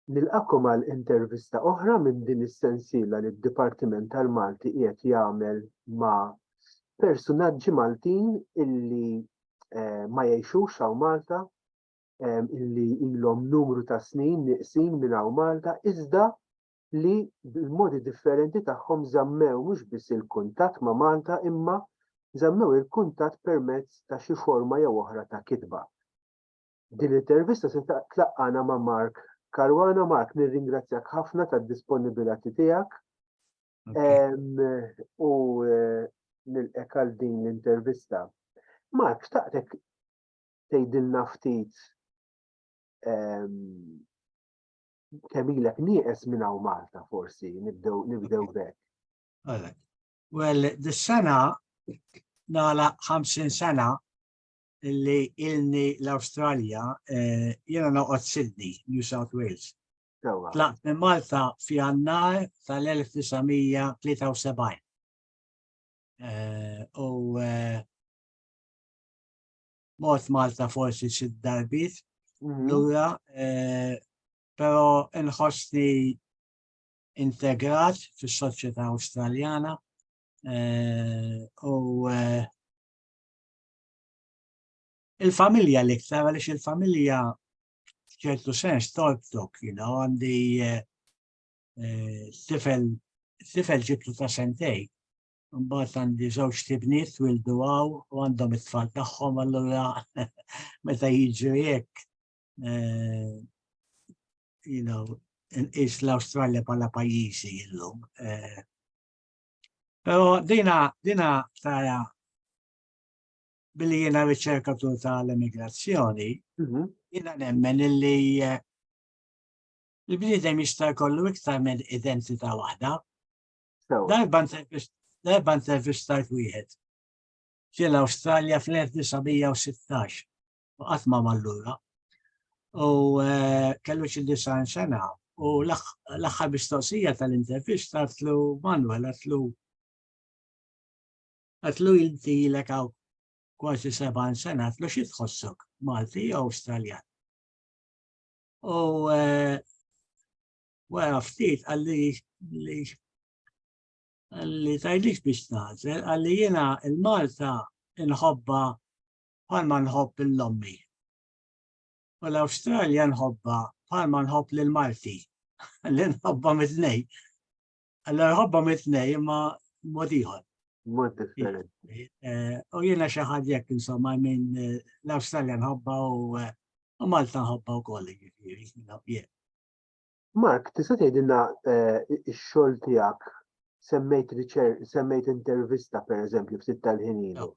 Nilqakom għal intervista oħra minn din is-sensiela li d-Dipartiment tal-Malti qiegħed jagħmel ma' personaġġi Maltin illi ma jgħixux hawn Malta, illi ilhom numru ta' snin nieqsin minn hawn Malta, iżda li b'modi differenti tagħhom żammew mhux biss il-kuntatt ma' Malta imma żammew il-kuntatt permezz ta' xi forma jew oħra ta' kitba. Din l-intervista se tlaqqana ma' Mark Caruana. Mark, nirringrazzjak ħafna tad-disponibilità tiegħek u nilqek għal din l-intervista. Mark, xtaqtek tgħidilna ftit kemm ilek nieqes minn hawn Malta forsi nibdew b'hekk. Well, dis-sena nagħlaq 50 sena illi ilni l-Awstralja, jiena noqgħod Sydney, New South Wales. Tlaqt minn Malta fi Jannar tal-1973. Mort Malta forsi 6 darbiet lura, però inħossni integrat fis-soċjetà Awstraljana il-familja l-iktar, għaliex il-familja f'ċertu sens torbtok, għandi tifel ġibtu ta' sentej, mbagħad għandi żewġ tibniet twildu għaw u għandhom it-tfal tagħhom, allura meta jiġri hekk inqis l-Awstralja bħala pajjiżi illum. Però dina tara billi jiena riċerkatur tal-immigrazzjoni, jiena nemmen illi il-bniedem jista' jkollu iktar minn identità waħda. Darba intervistajt wieħed fl-Awstralja fl-1916 u qatt ma mallura. U kellu xi 9 sena u l-aħħar mistoqsija tal-intervista għatlu Manuel għatlu inti ilek hawn kważi 7 sena, għatlu xi tħossok Malti jew Awstraljan. U wara ftit għalli tgħidlix biex nażel, għalli jiena il-Malta inħobba bħalma nħobb l-ommi. U l-Awstralja nħobba bħalma nħobb lill-Malti, li nħobba mit-tnejn. Allura nħobba mit-tnejn imma mod ieħor. Mod differenti. U jiena xi ħaġa jekk insomma minn l-Awstralja nħobba u Malta nħobba wkoll. Mark, tista' tgħidilna x-xogħol tiegħek semmejt intervista pereżempju ftit tal-ħinielu.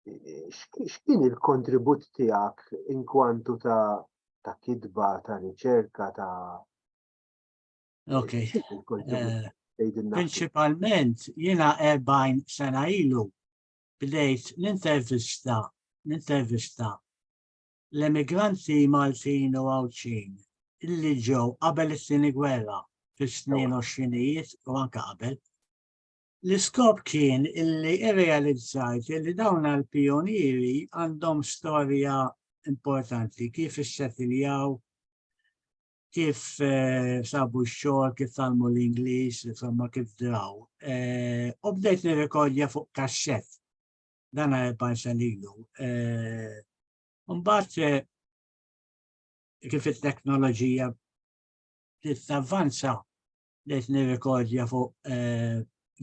X'kien il-kontribut tiegħek inkwantu ta' kitba, ta' riċerka, Prinċipalment jiena 40 sena ilu bdejt nintervista l-emigranti Maltin u Għawċin illi ġew qabel it-tieni gwerra fis-snin 20 u anke qabel. L-iskop kien illi irrealizzajt illi dawn il-pionieri għandhom storja importanti, kif issettiljaw, kif sabu x-xogħol, kif talmu l-Ingliż, insomma kif draw. U bdejt nirrekordja fuq kaxxett, dan 40 sena ilu. Mbagħad kif it-teknoloġija tavvanza, bdejt nirrekordja fuq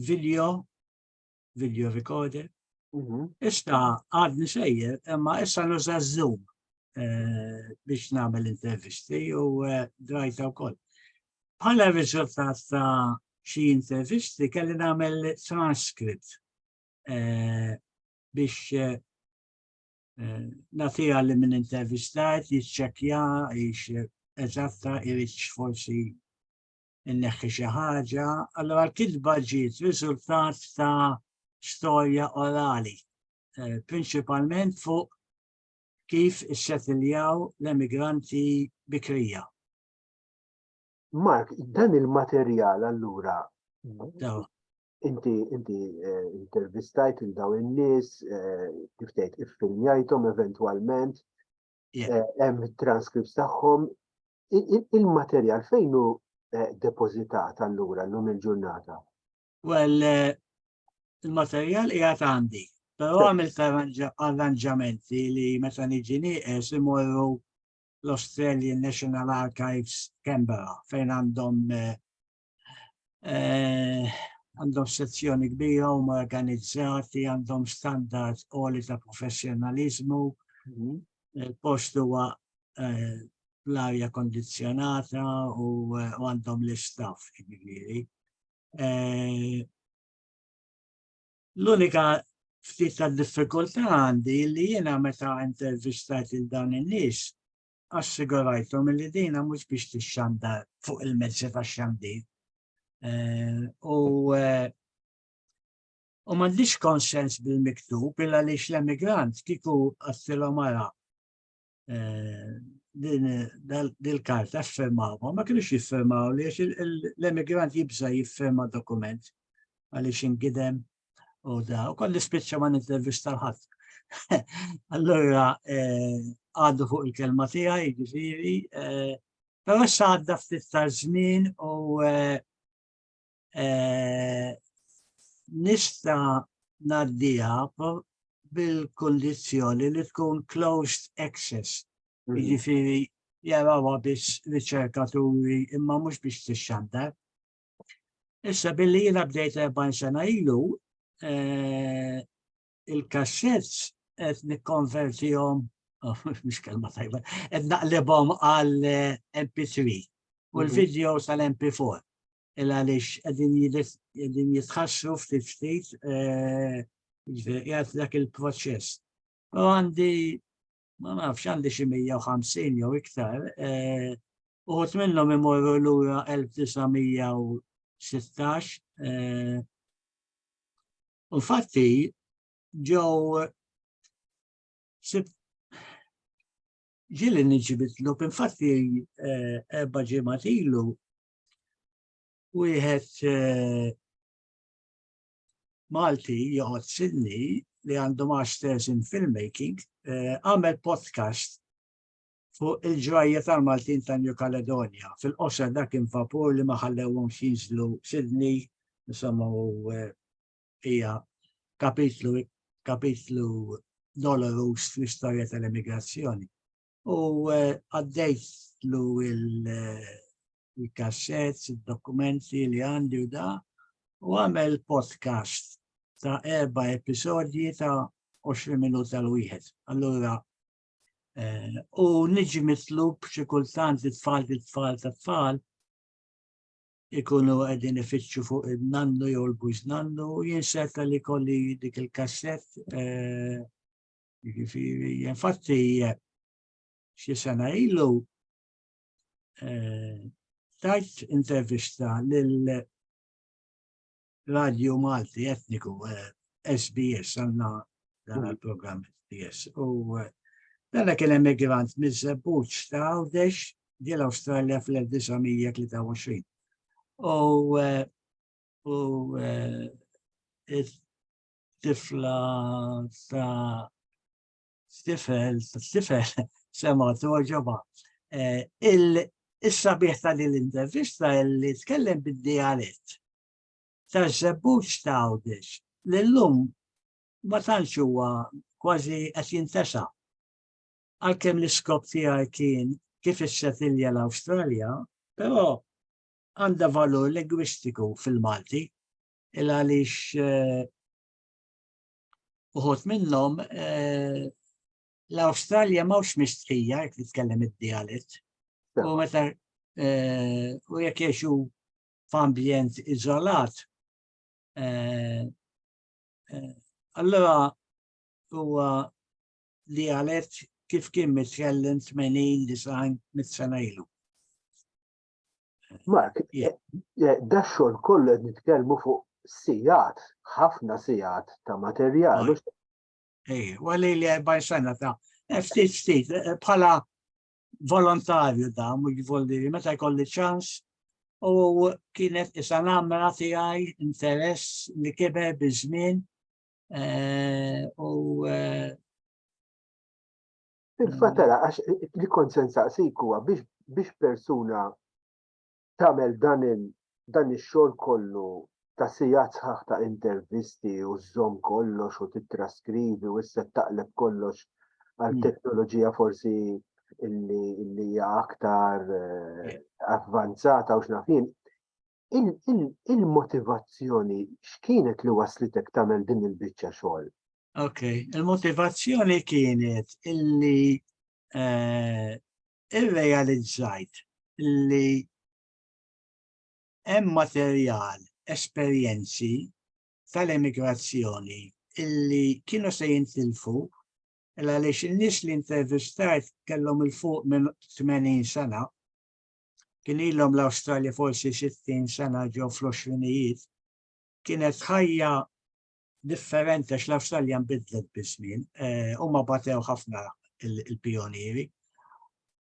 video recorder. Issa għadni sejjer, imma issa nuża Zoom biex nagħmel intervisti u drajta wkoll. Bħala riżultat ta' xi intervisti kelli nagħmel transcript biex nagħtiha li min intervistajt jiċċekkja ix eżatta irid forsi inneħħi xi ħaġa. Allura l-kitba ġiet riżultat ta' storja orali, prinċipalment fuq kif issettiljaw l-emigranti bikrija. Mark, dan il-materjal allura inti intervistajt il daw in-nies, kif tgħid iffilmjajthom eventwalment, hemm transcripts tagħhom, il-materjal fejn hu depożitat allura llum il-ġurnata? Well, il-materjal qiegħed għandi, però għamilt arranġamenti li meta niġi nieqes imorru l-Australian National Archives Canberra fejn għandhom sezzjoni kbira huma organizzati, għandhom standards għoli ta' professjonaliżmu, il-post huwa l-arja kondizjonata u għandhom l-istaff ġifieri. L-unika ftit ta' diffikultà għandi li jiena meta intervistajt il dawn in-nies assigurajthom li dina mhux biex tixxandar fuq il-mezzi tax-xandir. U m'għandix konsens bil-miktub illa għaliex l-emigrant kieku għattilhom ara dil-karta firmawhom, ma kienux jiffirmaw li l-emigrant jibża jiffirma dokument għaliex ingidem u da, u kolli spiċċa ma nintervista l-ħadd. Allura għaddu fuq il-kelma tiegħi jiġifieri, però issa għadda ftit ta' żmien u nista' ngħaddiha bil-kundizzjoni li tkun closed access. Jiġifieri jarawha biss riċerkaturi imma mhux biex tixxandar. Issa billi jiena bdejt 40 sena ilu, il-kassettes qed nikkonvertihom, mhux kelma tajba, qed naqlibhom għal MP3 u l-videos għal MP4. Il għaliex qegħdin jitħassru ftit qiegħed dak il-proċess. U għandi ma nafx għandi xi 150 jew iktar, uħud minnhom imorru lura 1916. Infatti ġew ġieli niġi bitlub, infatti 4 ġimgħat ilu wieħed Malti joqgħod Sydney li għandu masters in filmmaking għamel podcast fuq il-ġrajja tal-Maltin ta' New Caledonia. Fil-qosor dak kien vapur li ma ħallewhomx jinżlu Sydney, insomma hija kapitlu dolorus fl-istorja tal-emigrazzjoni. U għaddejtlu il-kassett, il-dokumenti li għandi u da, u għamel podcast ta' 4 episodji ta' 20 minuta l-wieħed. Allura, u niġi mitlub xi kultant it-tfal ta' tfal ikunu qegħdin ifittxu fuq il-nannu jew il-bużnannu u jinsetta li kolli dik il-kassett. Jiġifieri, infatti xi sena ilu tajt intervista lil Radio Malti Etniku, SBS, għandna dan il-programm SBS. U dan kien emigrant miż-żebbuġ ta' Għawdex ġiel Awstralja fl-1923. U tifla ta' stifel sematu ġoba. Is-sabiħ ta' l-intervista li tkellem bid-dialett ta' żebbuġ ta' Għawdex li llum ma tantx huwa kważi qed jintesa'. Għalkemm l-iskop tiegħi kien kif issetilja l-Awstralja, però għandha valur lingwistiku fil-Malti, il għaliex uħud minnhom l-Awstralja m'hawnx mistħija jekk titkellem id-dialett. U meta u jekk jgħixu f'ambjent iżolat, allura huwa dialett kif kien mitkellem 80-90 sena ilu. Mark, da xogħol kollu qed nitkellmu fuq sigħat, ħafna sigħat ta' materjal. Għalli li 40 sena ta' ftit bħala volontarju da, mhux volontarju, meta jkolli ċans u kienet issa namra tiegħi interess li kiber biż-żmien u Fil-fatela, għax li kont sensaqsik huwa biex persuna tagħmel dan ix-xogħol kollu ta' sigħat sħaħ ta' intervisti u żżomm kollox u titraskrivi u issa taqleb kollox għal teknoloġija forsi illi hija aktar avvanzata u x'nafin. Il-motivazzjoni x'kienet li waslitek tagħmel din il-biċċa xogħol? Okay, il-motivazzjoni kienet illi irrealizzajt illi hemm materjal, esperjenzi tal-emigrazzjoni illi kienu se jintilfu għaliex in-nies li intervistajt kellhom il-fuq minn 80 sena, kien ilhom l-Awstralja forsi 60 sena ġew fl-20ijiet, kienet ħajja differenti għax l-Awstralja nbidlet biż-żmien, huma batew ħafna il-pionieri.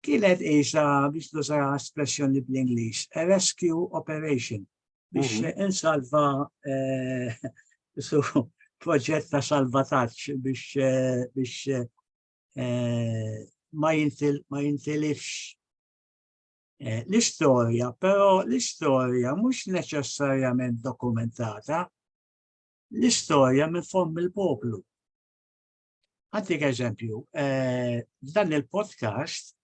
Kienet isa biex tuża espressjoni bl-Ingliż, a rescue operation biex insalva proġett ta' salvataġġ biex ma jintilifx l-istorja, però l-istorja mhux neċessarjament dokumentata, l-istorja minn fomm il-poplu. Għantik eżempju, dan il-podcast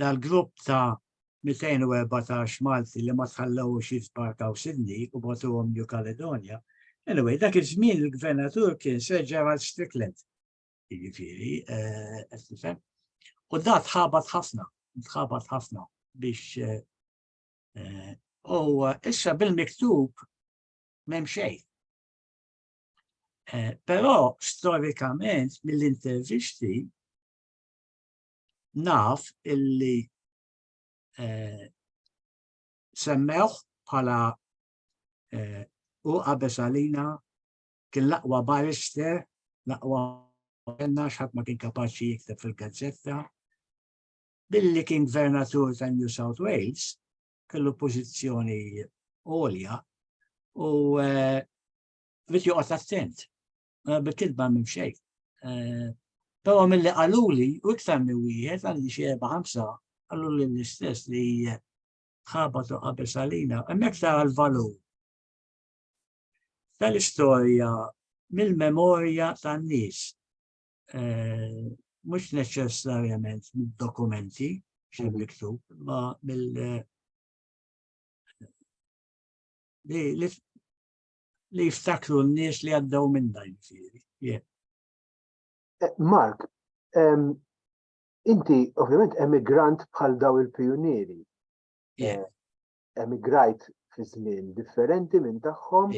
dal-grupp ta' 214 Malti li ma tħallewux jisbarkaw Sydney u batuhom New Caledonia. Anyway, dak iż-żmien il-gvernatur kien Sir Gerald Strickland. Jiġifieri, u da tħabat ħafna biex u issa bil-miktub m'hemm xejn. Però storikament mill-intervisti naf illi semmewh bħala u Abesalina kien l-aqwa barrister, l-aqwa ħadd ma kien kapaċi jikteb fil-gazzetta, billi kien gvernatur ta' New South Wales, kellu pożizzjoni għolja u rrid joqgħod attent, bil-kidba minn xejn. Però milli qaluli u iktar minn wieħed għandi xi 4-5 qaluli l-istess li ħabatu Abesalina, hemmhekk tara l-valur tal-istorja mill-memorja tan-nies. Mhux neċessarjament mid-dokumenti xejn miktub, ma li jiftakru n-nies li għaddew minnha jiġifieri. Mark, inti ovvjament emigrant bħal daw il-pionieri. Emigrajt fi żmien differenti minn tagħhom,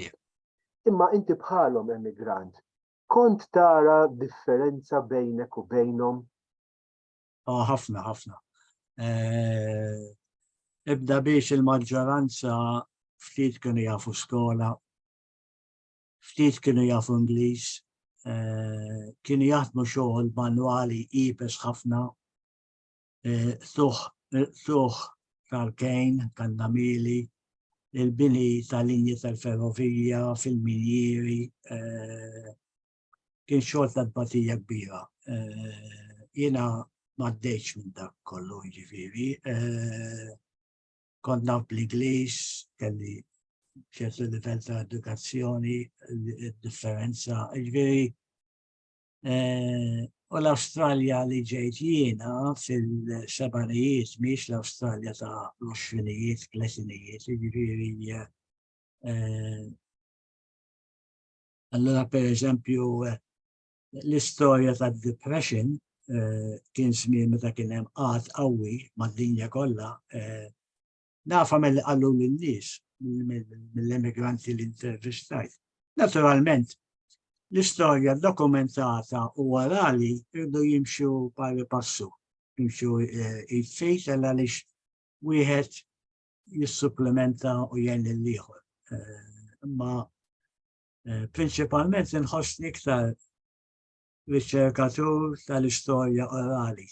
imma inti bħalhom emigrant. Kont tara differenza bejnek u bejnhom? Ħafna. Ibda biex il-maġġoranza ftit kienu jafu skola, ftit kienu jafu Ingliż, kienu jaħdmu xogħol manwali ibes ħafna, tuħ tal-kejn, kan-namili, il-bini tal-linji tal-ferrovija, fil-minjieri, kien xogħol ta' tbatija kbira. Jiena m'għaddejtx minn dak kollu jiġifieri. Kont naf bl-Ingliż, kelli ċertu livell ta' edukazzjoni, differenza, jiġifieri. U l-Awstralja li ġejt jiena fil-sebgħinijiet mhix l-Awstralja ta' l-20ijiet, 30ijiet, jiġifieri. Allura pereżempju l-istorja tad-depression kien żmien meta kien hemm qatt qawwi mad-dinja kollha, nafa mill qallu lin-nies mill-immigranti li intervistajt. Naturalment, l-istorja dokumentata u orali irdu jimxu pari passu, jimxu jitfejt għaliex wieħed jissupplementa u jgħin l-ieħor. Imma prinċipalment inħossni iktar riċerkatur tal-istorja orali.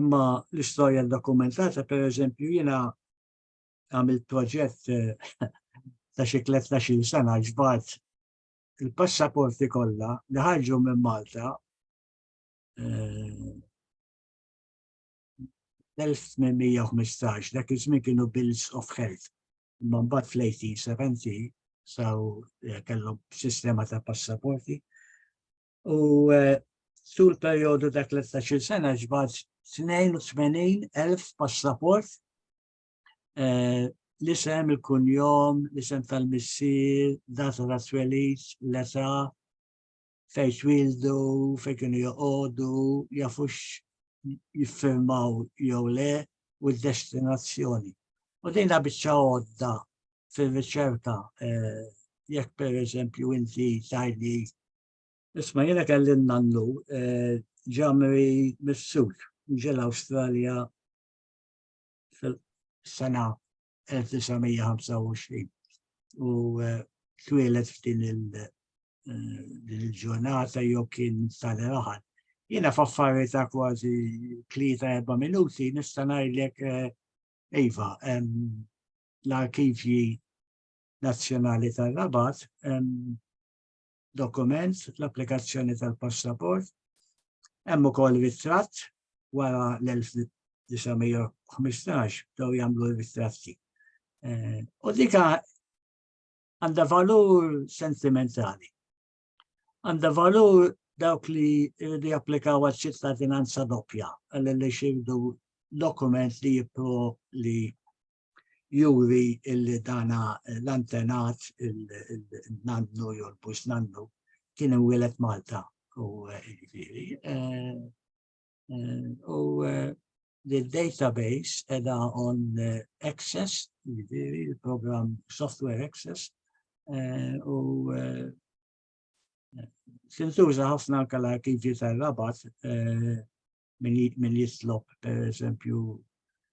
Imma l-istorja dokumentata, per eżempju, jiena għamilt proġett ta' xi 13 sena ġbart il-passaporti kollha li ħarġu minn Malta 1815 dak iż-żmien kienu bills of health. Imma mbagħad fl-1870 saw kellhom sistema ta' passaporti. U tul perjodu ta' 13 sena ġbad 82,000 passaport l-isem, il-kunjom, l-isem tal-missier, data ta' twelid, l-età, fejn twildu, fejn kienu joqogħdu, jafux jiffirmaw jew le u d-destinazzjoni. U dejna biċċa għodda fil-riċerka jekk pereżempju inti tajli isma' jiena kelli nannu ġamri mis-Sud ġel Awstralja fil-sena 1925 u twieled f'din il-ġurnata jew kien tal-raħal. Jiena f'affarijiet ta' kważi 3-4 minuti nista' ngħidlek iva l-Arkivji Nazzjonali tar-Rabat dokument l-applikazzjoni tal-passaport hemm ukoll ritratt wara l-1915 dew jagħmlu ritratti. U dika għandha valur sentimentali. Għandha valur dawk li jridu japplikaw għal-ċittadinanza doppja, għalli xirdu dokument li li juri illi dana l-antenat il-nannu jew l-bus nannu kien imwieled Malta u the database edha on Access, il-program Software Access u sintuża ħafna anke l-arkivji tar-Rabat min jitlob pereżempju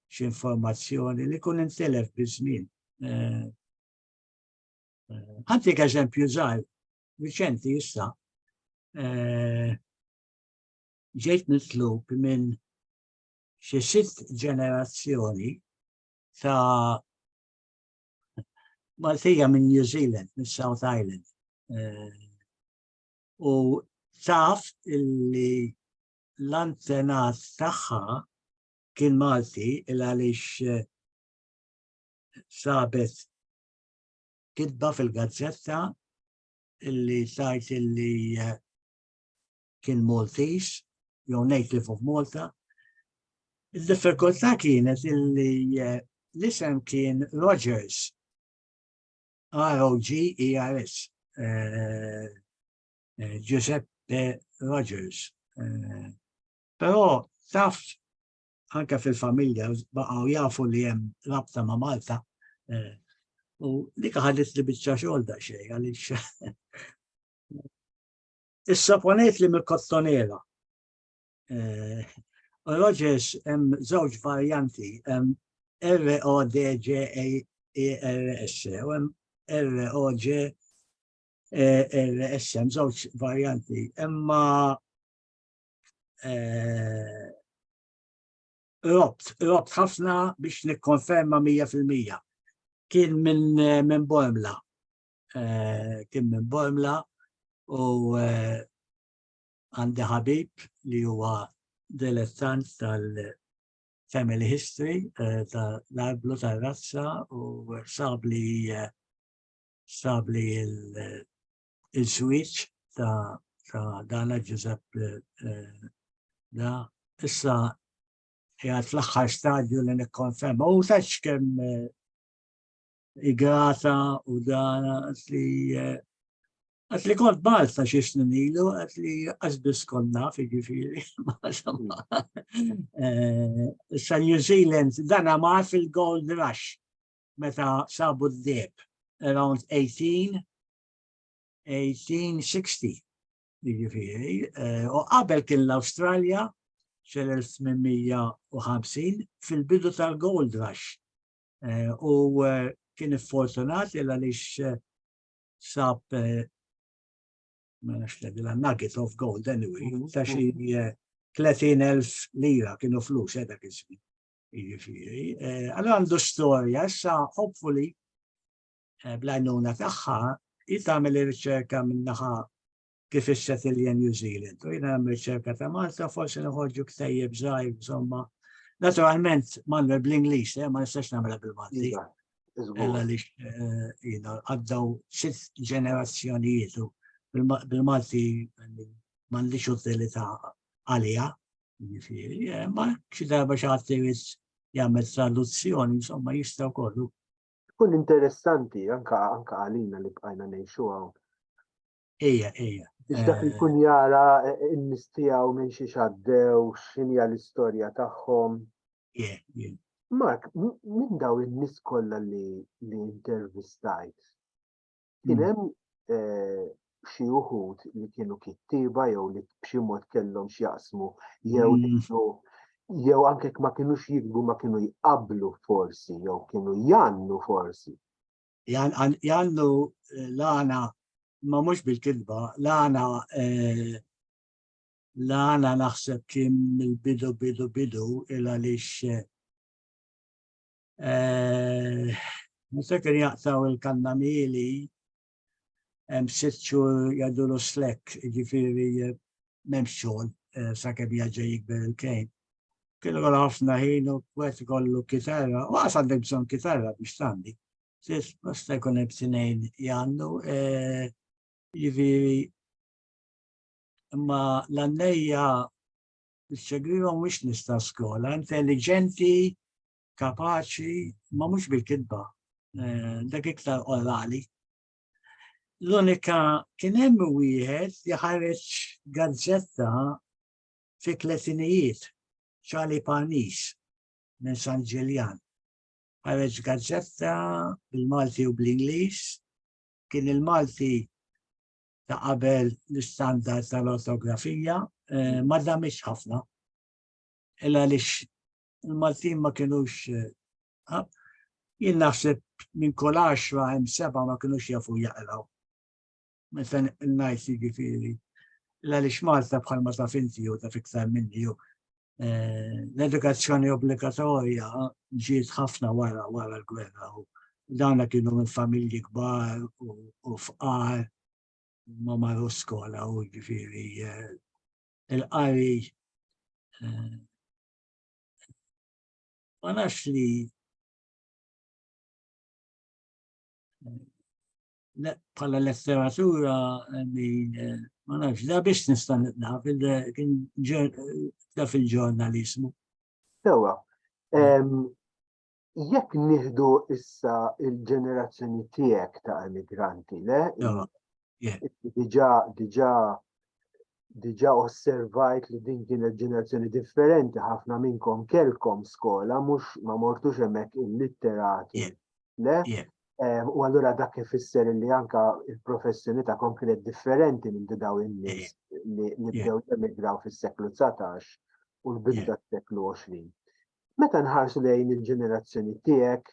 xi informazzjoni li kun intelef biż-żmien. Ħantik eżempju żgħar riċenti issa ġejt nitlub minn xi 6 ġenerazzjoni ta' Maltija minn New Zealand, minn South Island. U taf illi l-antenat tagħha kien Malti għaliex sabet kitba fil-gazzetta illi tajt illi kien Maltese, jew native of Malta. Il-diffikultà kienet illi l-isem kien Rogers, R-O-G-E-R-S, Giuseppe Rogers. Però taf anke fil-familja baqgħu jafu li hemm rabta ma' Malta u dik ħadet li biċċa xogħol daqsxejn għaliex is-saponet li mill-kottonera. Rogers hemm żewġ varjanti, hemm R-O-D-G-E-R-S u hemm R-O-G-E-R-S hemm żewġ varjanti. Imma robt ħafna biex nikkonferma 100%. Kien minn Bormla. Kien minn Bormla u għandi ħabib li huwa dilettant tal-family history tal-arblu tar-razza u sabli il-switch ta' Dana Giuseppe da issa jgħat fl-axħar stadju li nikkonferma. U taċ kem igrata u dana għat li kont Malta xie snin ilu, għat li għazbis konna fi ġifiri. Issa New Zealand dana ma' fil-Gold Rush meta sabu d-deb around 1860. U qabel kien l-Awstralja xel-1850 fil-bidu tal-Gold Rush. U kien fortunat għaliex sab nugget of gold anyway, ta' xi 30,000 lira kienu flus dak iż-żmien. Allura għandu storja, issa hopefully bl-għajnuna tagħha jitamel riċerka minnaħa kif ix-settlja New Zealand. U jina għamil riċerka ta' Malta, forsi nħorġu ktejjeb żgħir, insomma. Naturalment, Manuel bl-Ingliż, ma nistax nagħmilha bil-Malti. Ella li għaddaw 6 ġenerazzjonijiet u bil-Malti m'għandix utilità għalija. Ma xi darba xi ħadd irid jagħmel traduzzjoni, insomma jistgħu kollu. Kun interessanti anka għalina li bqajna ngħixu hawn. Ejja. Biex dak ikun jara n-nies tiegħu minn xi x'għaddew, x'inhi l-istorja tagħhom. Mark, minn daw in-nies kollha li intervistajt, kien hemm xi wħud li kienu kittieba jew li b'xi mod kellhom x'jaqsmu jew anke ma kinux jikbu ma kienu jqablu forsi jew kienu jannu forsi. Jannu l-għana ma mhux bil-kidba, l-għana naħseb kien mill-bidu il għaliex niftakar jaqtaw il-kannamili hemm 6 xhur jgħadulu slek, jiġifieri m'hemmx xogħol sakemm jaġa jikber il-kejn. Kienu għal ħafna ħin u kwet kollu kitarra, u għas għandek bżonn kitarra biex tandi. Basta jkun hemm tnejn jannu, jiġifieri imma l-għannejja biex mhux nista' skola, intelligenti, kapaċi, ma mhux bil-kidba, dak iktar orali. L-unika kien hemm wieħed jaħareġ gazzetta fi tletinijiet, Charlie Parnis minn San Ġiljan. Ħareġ gazzetta bil-Malti u bl-Ingliż, kien il-Malti ta' qabel l-istandard tal-ortografija, ma damix ħafna. Illa għaliex il-Maltin ma kienux, jien naħseb minn kull 10 hemm 7 ma kienux jafu jaqraw. Meta ngħid jiġifieri. Illa għaliex Malta bħalma taf inti u taf iktar minni l-edukazzjoni obbligatorja ġiet ħafna wara l-gwerra u dawna kienu minn familji kbar u fqar ma marru skola u jiġifieri il-qari ma nafx li bħala letteratura ma nafx da biex nista' nitnaf da fil-ġurnalizmu. Sewa, jekk nieħdu issa il-ġenerazzjoni tiegħek ta' immigranti, diġà osservajt li din kienet ġenerazzjoni differenti, ħafna minnkom kellkom skola, mhux ma mortux hemmhekk illitterati, le? U allura dak ifisser li anke il-professjoni tagħkom kienet differenti minn dawn in-nies li bdew jemigraw fis-seklu 19 u l-bidu tas-seklu 20. Meta nħarsu lejn il-ġenerazzjoni tiegħek,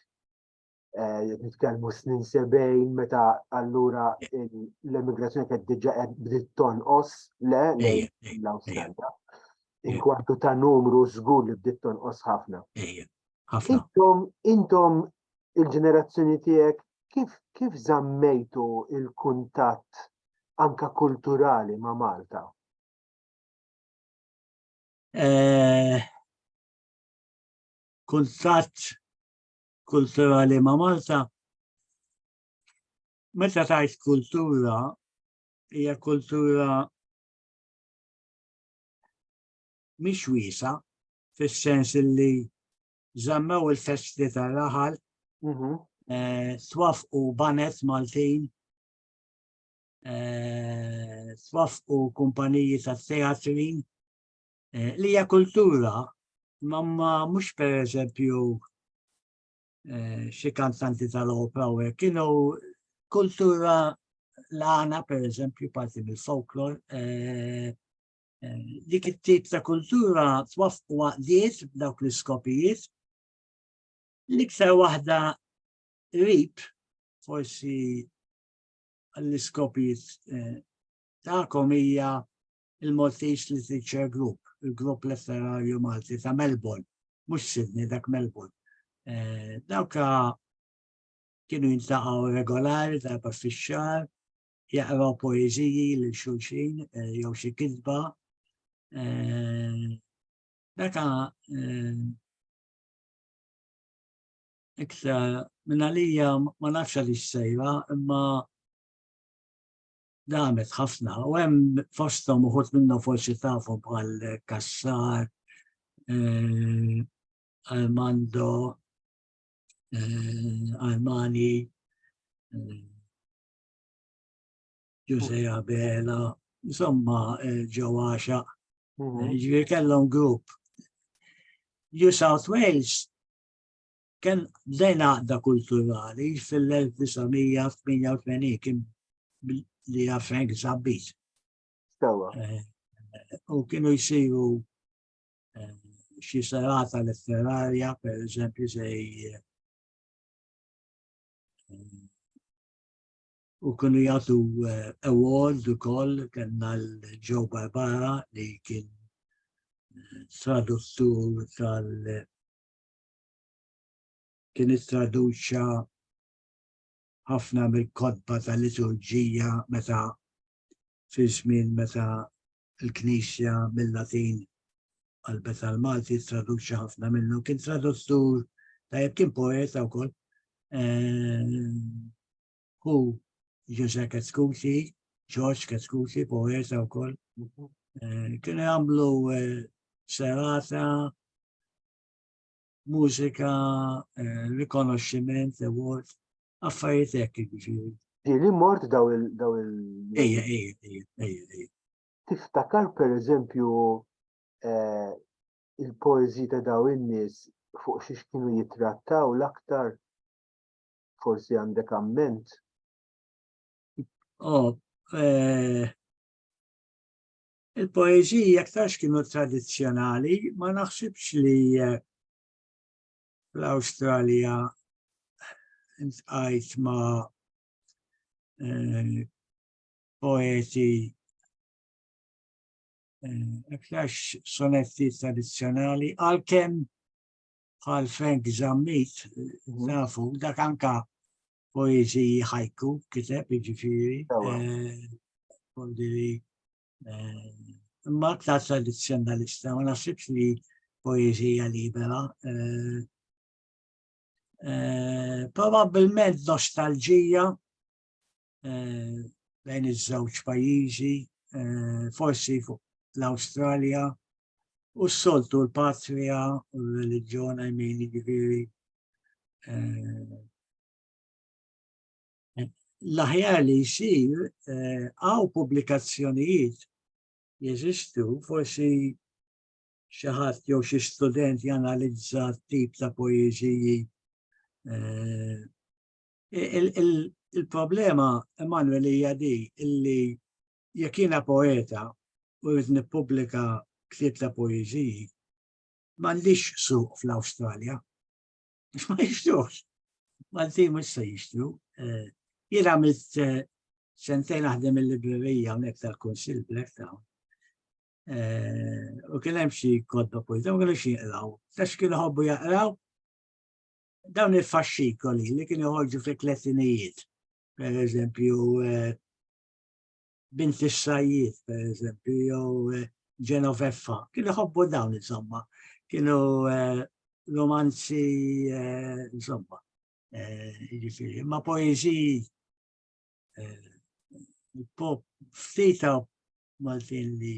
nitkellmu snin 70, meta allura l-immigrazzjoni kienet diġà bdiet tonqos l-Awstralja. Inkwantu ta' numru żgur li bdiet tonqos ħafna. Intom il-ġenerazzjoni tiegħek kif żammejtu il-kuntatt anke kulturali ma' Malta? Kuntatt kulturali ma' Malta, meta tgħid kultura, hija kultura mhix wiesa, fis-sens li żammew il-festi tar-raħal, twafqu banet Maltin, twafqu kumpaniji tat-teatrin, li hija kultura, ma mhux pereżempju xi kantanti tal-opera u kienu kultura l-għana pereżempju parti mill-folklor, dik it-tip ta' kultura twafqu għaqdiet b'dawk l-iskopijiet. L-iktar waħda rib forsi l-iskopijiet tagħkom hija il-Maltese Literature Group, il-grupp letterarju Malti ta' Melbourne, mhux Sydney, dak Melbourne. Dawka kienu jintaqgħu regolari darba fix-xahar jaqraw poeżiji lil xulxin jew xi kitba. Daka iktar minn għalija ma nafx għaliex sejra, imma damet ħafna. U hemm fosthom uħud minnhom forsi tafhom bħal Kassar, Armando, Armani, Giuse Abela, insomma ġewwaxa. Ġifieri kellhom grupp. New South Wales kien bdejna għaqda kulturali fil-1988 kien li Frank Zabbit. U kienu jsiru xi serata letterarja, per eżempju, u kienu jagħtu award ukoll kellna l-Joe Barbara li kien traduttur kien ittraduċa ħafna mill-kodba tal-liturġija meta fi żmien meta l-Knisja mill-Latin għal-bet tal-Malti traduċa ħafna minnu. Kien traduttur tajjeb kien poeta wkoll. Hu Giuse Katskuti, George Katskuti, poeta wkoll. Kienu jagħmlu serata, mużika, rikonoxximent, award, affarijiet hekk jiġifieri. Ġieli mort daw il. Ejja. Tiftakar pereżempju il-poeżi ta' daw in-nies fuq xiex kienu jittrattaw l-aktar forsi għandek amment? Il-poeżiji aktarx kienu tradizzjonali, ma naħsibx li fl-Awstralja intqajt ma' poeti aktarx sonetti tradizzjonali, għalkemm bħal Frank Zammit, nafu, dak anka poeżiji ħajku kiteb jiġifieri. Imma aktar tradizzjonalista, ma naħsibx li poeżija libera. Probabbilment nostalġija bejn iż-żewġ pajjiżi, forsi fuq l-Awstralja, u s-soltu l-patrija u l-reliġjon jiġifieri. L-aħjar li jsir għaw pubblikazzjonijiet jeżistu, forsi xi ħadd jew xi student janalizza tip ta' poeżiji. Il-problema, Emanuel, hija di illi jekk jiena poeta u rrid nippubblika ktieb ta' poeżiji, m'għandix suq fl-Awstralja. Ma jixtrux. Malti mhux se jixtru. Jien għamilt sentejn naħdem il-librerija hawnhekk tal-Kunsill Blacktown. U kien hemm xi kodba poeżija, ma kienux jinqraw. Tax kienu ħobbu jaqraw dawn il-faxxikoli li kienu joħorġu fil-tletinijiet. Per eżempju, Bint is-Sajjied, per eżempju, jew Genoveffa. Kienu ħobbu dawn insomma. Kienu romanzi, insomma. Jiġifieri, ma poeżiji ftita Maltin li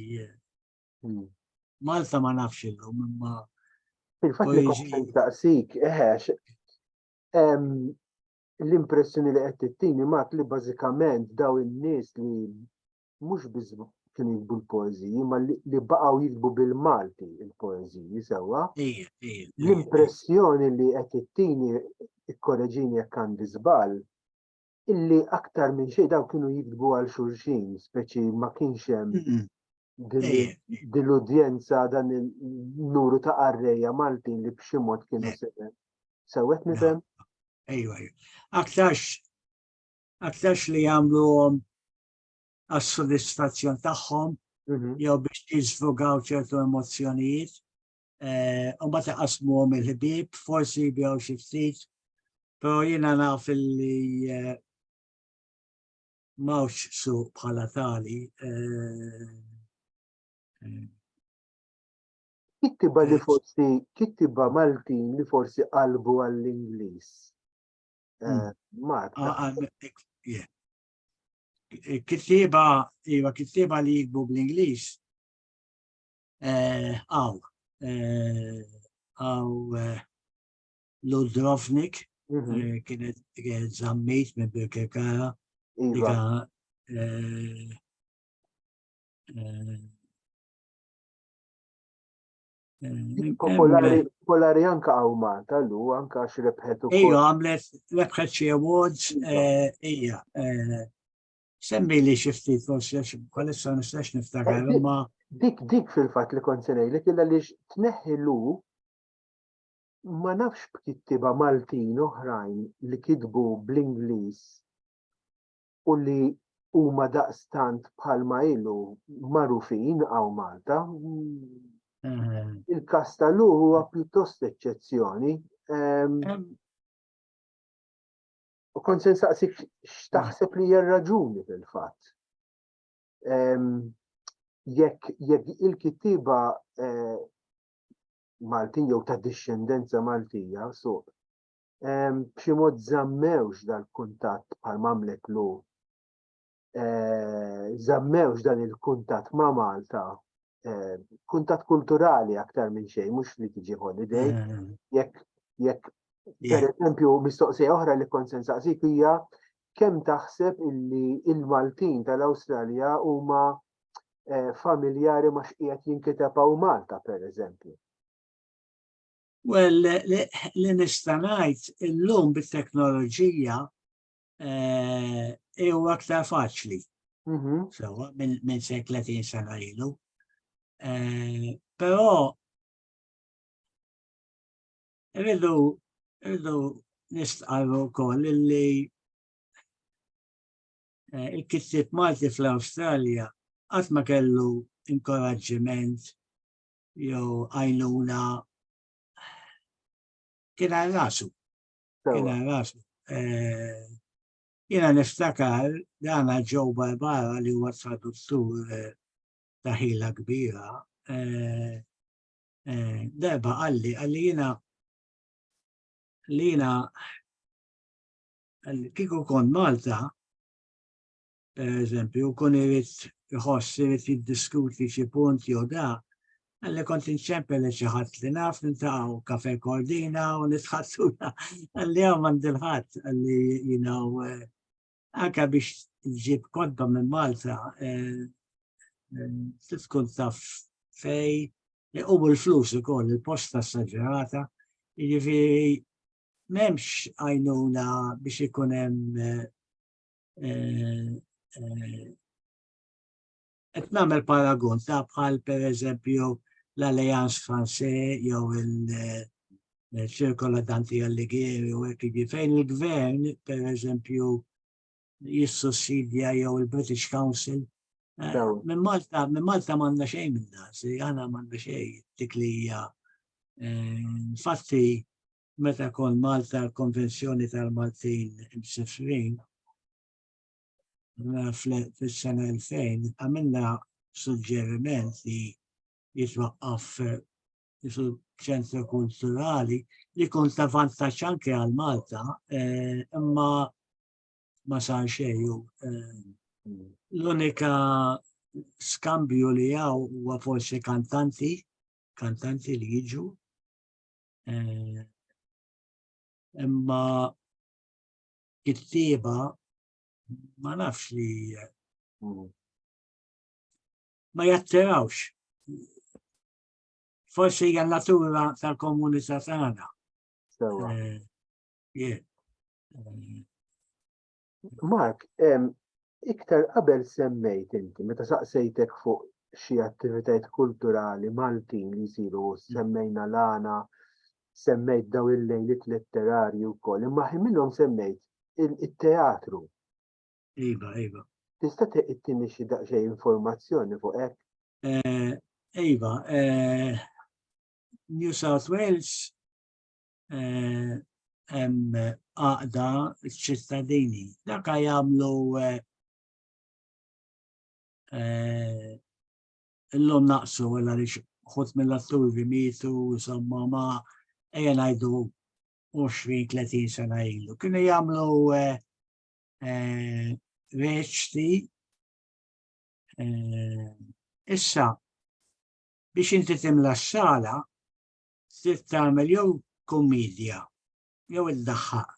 Malta ma nafx illum, imma Fil-fatt li kont taqsik, l-impressjoni li qed tittini mat li bażikament daw in-nies li mhux biss kienu jikbu l-poeżiji, ma li baqgħu jikbu bil-Malti il-poeżiji sewwa. L-impressjoni li qed tittini, ikkorreġini jekk għandi żball, illi aktar minn xejn daw kienu jikbu għal xulxin, speċi ma kienx hemm din l-udjenza dan il-numru ta' qarrejja Maltin li b'xi mod kienu sewwet nifhem? Ejwa. Aktarx li jagħmluhom għas-sodisfazzjon tagħhom jew biex jiżfugaw ċertu emozzjonijiet, u ma taqasmuhom il-ħbieb, forsi jbigħu xi ftit, però jiena naf li mawx suq bħala tali. Kittiba li forsi, kittiba Maltin li forsi qalbu għall-Ingliż. Marta. Kittiba li jikbu bl-Ingliż. Ludrovnik, kienet zammit minn Birkirkara. Iva. Popolari anka għaw Malta, lu, anka għax rebħetu. Ija, għamlet rebħet xie awards, ija. Semmi li xifti, forsi, għalissa nistax niftakar, ma. Dik fil-fat li konsenej, li killa li tneħi lu ma nafx b'kittiba Maltin oħrajn li kitbu bl-Ingliż u li huma daqstant bħalma ilu magħrufin għaw Malta. Il-Kastalu huwa pjuttost eċċezzjoni. U kont se nsaqsik x'taħseb li hija raġuni fil-fatt. Jekk il-kittiba Maltin jew ta' discendenza Maltija, so b'xi mod żammewx dal-kuntatt bħal mamlet lu. Żammewx dan il-kuntatt ma' Malta. Kuntatt kulturali aktar minn xejn, mhux li tiġi holiday. Jekk per eżempju mistoqsija oħra li kont se nsaqsik hija kemm taħseb illi il-Maltin tal-Awstralja huma familjari ma' x'qiegħed jinkiteb hawn Malta pereżempju. Well, li nista' ngħid illum bit-teknoloġija huwa aktar faċli. Sewa minn se 30 sena ilu. Però irridu nistqarru wkoll li il-kittieb Malti fl-Awstralja qatt ma kellu inkoraġġiment jew għajnuna kien għal rasu. Jiena niftakar dana Joe Barbara li huwa traduttur ta' ħila kbira. Darba għalli jiena kieku kon Malta, per eżempju, kun irid jiddiskuti xi punti jew da, għalli kont inċempel li xi ħadd li naf nintaqgħu kafe Kordina u nitħassuna għalli hawn m'għandilħadd għalli anke biex tġib kodba minn Malta tkun taf fej u l-flus ukoll il-posta esaġerata, jiġifieri m'hemmx għajnuna biex ikun hemm qed nagħmel paragun ta' bħal pereżempju l-Alleanze Française jew il-Ċircolo Danti Alighieri u hekk jiġi fejn il-gvern pereżempju jissussidja jew il-British Council. Minn Malta m'għandna xejn minn dan, aħna m'għandna xejn dik li hija. Infatti meta kon Malta l-Konvenzjoni tal-Maltin imsifrin fis-sena 2000 għamilna suġġeriment li jitwaqqaf ċentru kulturali li kun ta' vantaġġ anke għal Malta, imma ma sar xejn. L-unika skambju li hawn huwa forsi kantanti li jiġu. Imma kittieba ma nafx li ma jattirawx. Forsi hija natura tal-komunità tagħna. Mark, iktar qabel semmejt inti, meta saqsejtek fuq xi attivitajiet kulturali Maltin li jsiru, semmejna l-għana, semmejt daw il-lejliet letterarji wkoll, imma minnhom semmejt il-teatru. Iva. Tista' tiqtini xi daqsxejn informazzjoni fuq hekk? Iva, New South Wales hemm għaqda ċ-ċittadini. Dak jagħmlu illum naqsu għalla li xut mill-atturi mitu, insomma ma ejja ngħidu 20-30 sena ilu. Kienu jagħmlu reċti issa biex inti timla x-sala trid tagħmel jew kummedja jew iddaħħaq.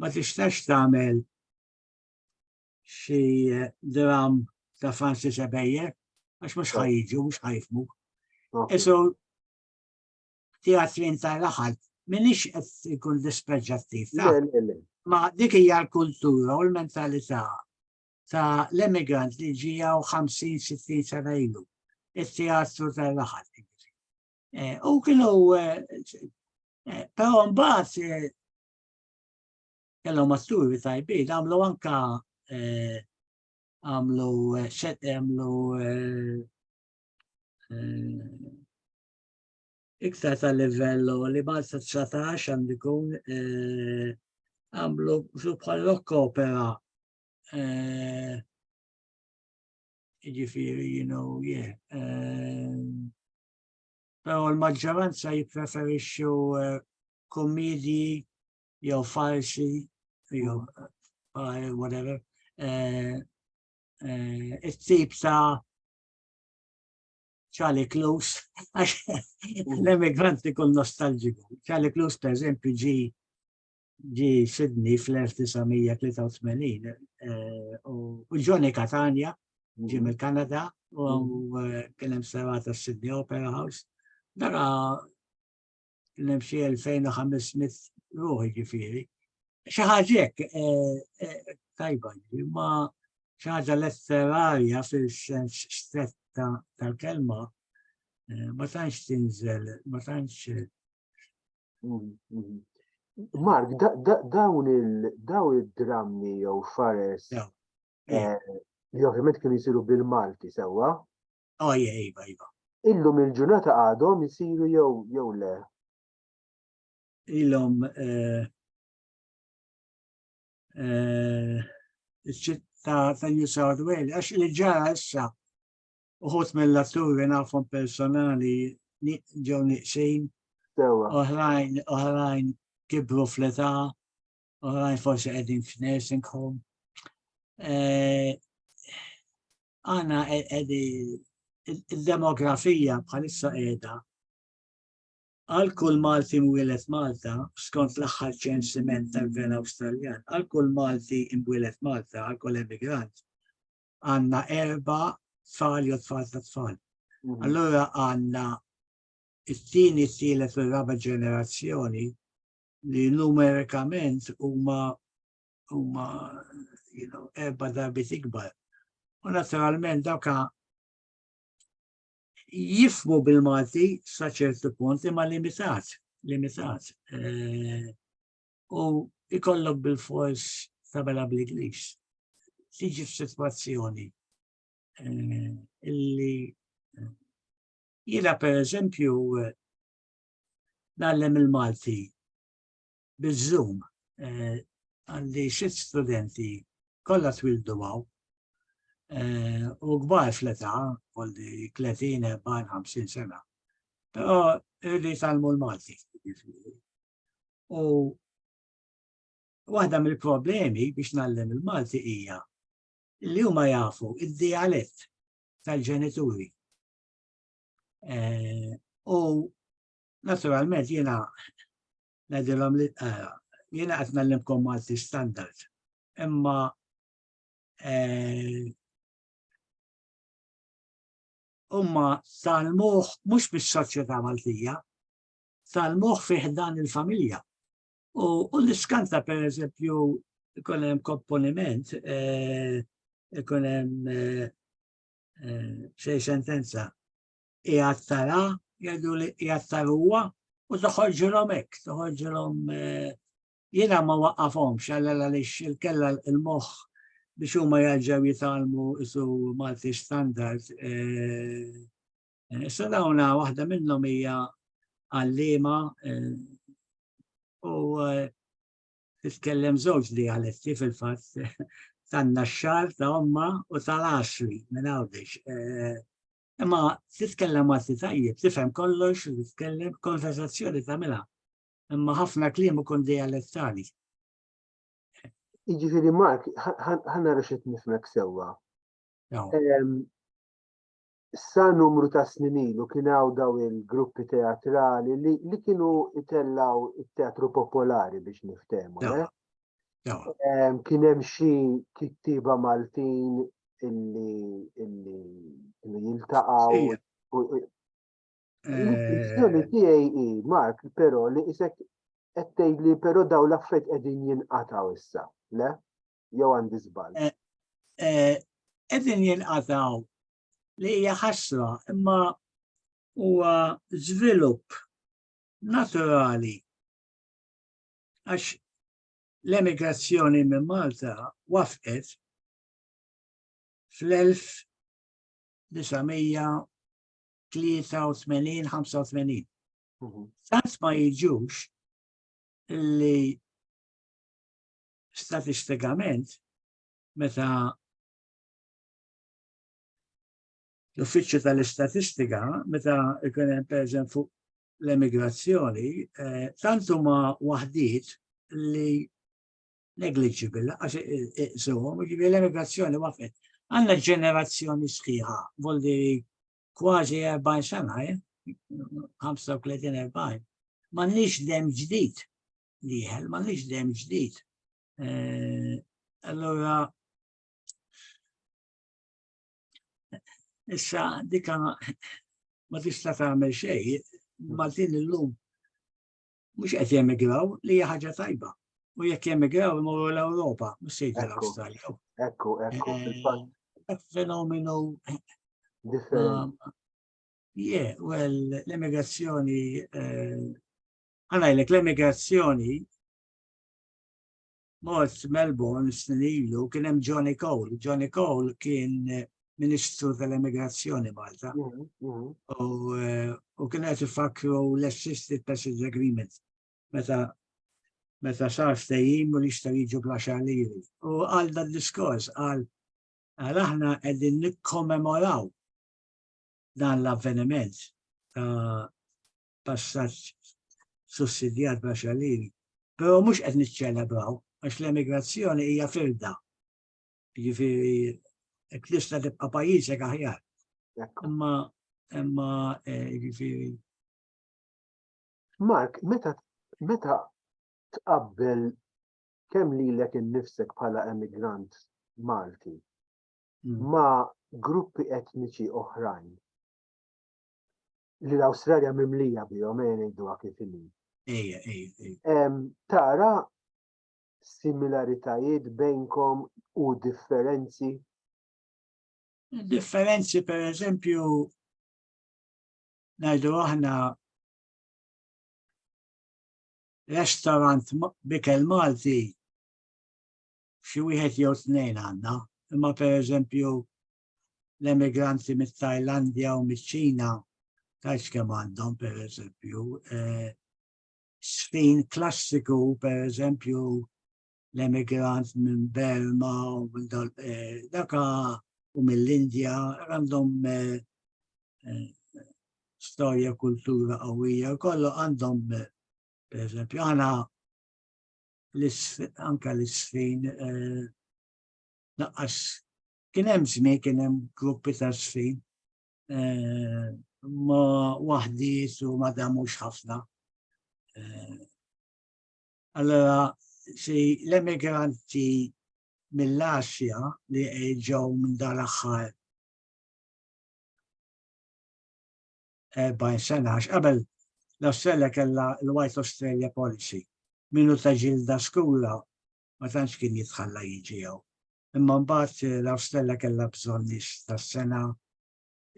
Ma tistax tagħmel xi dram ta' Francis Ebeyer għax mhux ħajjiġu, mhux ħajfmu. Isu teatrin tal-aħħar minix qed ikun dispreġġattiv. Ma dik hija l-kultura u l-mentalità ta' l-emigrant li ġijaw 50-60 sena ilu. Il-teatru tal-aħħar. U kienu però mbagħad kellhom atturi tajbin, għamlu anka iktar tal-livello li Malta 19 għandu jkun għamlu bħal rock opera. Ġifieri, you know, yeah. Però l-maġġoranza jippreferixxu kommedji jew farsi jew whatever. It-tip ta' Charlie Close, l-emigranti kun nostalġiku. Charlie Close, per eżempju, ġi Sydney fl-1983 u Johnny Catania ġi mill-Kanada u kien hemm serata Sydney Opera House. Dara kien hemm xi 2500 ruħi ġifieri. Xi ħaġa hekk tajba, ma xi ħaġa letterarja fil-sens strett tal-kelma ma tantx tinżel, ma tantx. Mark, dawn id-drammi jew fares li ovvjament kienu jsiru bil-Malti sewwa. Iva. Illum il-ġurnata għadhom isiru jew le? Ilhom iċ-ċittà ta' New South Wales, għax li ġara issa uħut mill-atturi nafhom personali ġew nieqsin, oħrajn kibru fl-età, oħrajn forsi qegħdin f'nursing home. Għana il-demografija bħalissa qiegħda għal kull Malti mwieled Malta, skont l-aħħar ċensiment tal-Gvern Awstraljan, għal kull Malti mwieled Malta, għal kull emigrant, għandna 4 tfal jew tfal ta' tfal. Allura għandna it-tieni, t-tielet u r-raba' ġenerazzjoni li numerikament huma 4 darbit ikbar. U naturalment dawk jifmu bil-Malti sa ċertu punt imma limitat. U ikollok bil-fors tabela bl-Ingliż. Tiġi f'sitwazzjoni illi jiena pereżempju nagħllem il-Malti biż-Zoom. Għandi 6 studenti kollha twildu hawn. U kbar fl-età, għoldi 30, 40, 50 sena. Però irridu jitgħallmu l-Malti. U waħda mill-problemi biex nagħllem il-Malti hija li huma jafu id-dialett tal-ġenituri. U naturalment jiena ngħidilhom li jiena qed nagħllimkom Malti standard. Imma huma talmuh mhux bis-soċjetà Maltija, talmuh fih dan il-familja. U l-iskanta pereżempju ikun hemm komponiment, ikun hemm xi sentenza qiegħed tara, jgħidu li qiegħed taruha u toħorġilhom hekk, toħorġilhom jiena ma waqqafhomx għaliex il-kella il-moħħ biex huma jerġgħu jitgħallmu isu Malti standard. Issa dawna waħda minnhom hija għalliema u titkellem żewġ dialetti fil-fatt tan-naxxar ta' omma u tal-għasri minn għawdex. Imma titkellem Malti tajjeb, tifhem kollox, titkellem konversazzjoni tagħmilha. Imma ħafna kliem ikun dialettali. Jiġifieri Mark, ħanara x'qed nifhmek sewwa. Sa numru ta' snin ilu kien hawn daw il-gruppi teatrali li kienu itellaw it-teatru popolari biex niftehmu. Kien hemm xi kittieba Maltin illi kienu jiltaqgħu. L-impressjoni tiegħi hi, Mark, però li isek qed tgħidli però dawn l-affarijiet qegħdin jinqatgħu issa, le? Jew għandi żball. Qegħdin jinqatgħu li hija ħasra, imma huwa żvilupp naturali għax l-emigrazzjoni minn Malta wafqet fl-1983-85. Tant ma jiġux li statistikament meta l-uffiċċju tal-istatistika meta ikun hemm pereżempju fuq l-emigrazzjoni, tant huma waħdiet li negligible għax iqsuhom, jiġifieri l-emigrazzjoni waqfet. Għandna ġenerazzjoni sħiħa, voldi kważi 40 sena, 35-40. M'għandniex dem ġdid lieħel, m'għandniex dem ġdid. Allura issa dika ma tista' tagħmel xejn, Maltin illum mhux qed jemigraw li hija ħaġa tajba. U jekk jemigraw imorru l-Ewropa, mhux se jgħidu l-Awstralja. Ekku, fil-fatt. Fenomenu differenti. Well, l-emigrazzjoni, għanajlek l-emigrazzjoni mort Melbourne snin ilu kien hemm Johnny Cole. Johnny Cole kien Ministru tal-Emigrazzjoni Malta. U kien qed ifakru l-Assisted Passage Agreement meta sar ftehim u li jistgħu jiġu bla xaliri. U għal dan diskors għal aħna qegħdin nikkommemoraw dan l-avveniment ta' passaġġ sussidjat bla xaliri. Però mhux qed niċċelebraw għax l-emigrazzjoni hija firda. Jiġifieri hekk tista' tibqa' pajjiżek aħjar. Imma jiġifieri. Mark, meta tqabbel kemm lilek innifsek bħala emigrant Malti ma' gruppi etniċi oħrajn li l-Awstralja mimlija bihom ngħiduha kif inhi. Tara similaritajiet bejnkom u differenzi? Differenzi pereżempju ngħidu aħna restaurant bikel Malti xi wieħed jew tnejn għandna, imma pereżempju l-emigranti mit-Tajlandja u miċ-Ċina tgħidx kemm għandhom pereżempju. Sfin klassiku pereżempju l-emigrant minn Burma u daka u mill-Indja għandhom storja kultura qawwija, kollu għandhom pereżempju aħna anke l-isfin naqqas kien hemm żmien kien hemm gruppi ta' sfin ma waħdiet u ma damux ħafna. Allora l-emigranti mill-Asja li ġew minn dan l-aħħar 40 sena għax qabel l-Awstralja kellha l-White Australia Policy. Minnu ta' ġilda skura ma tantx kien jitħalla jiġi jew. Imma mbagħad l-Awstralja kellha bżonn nies tas-sena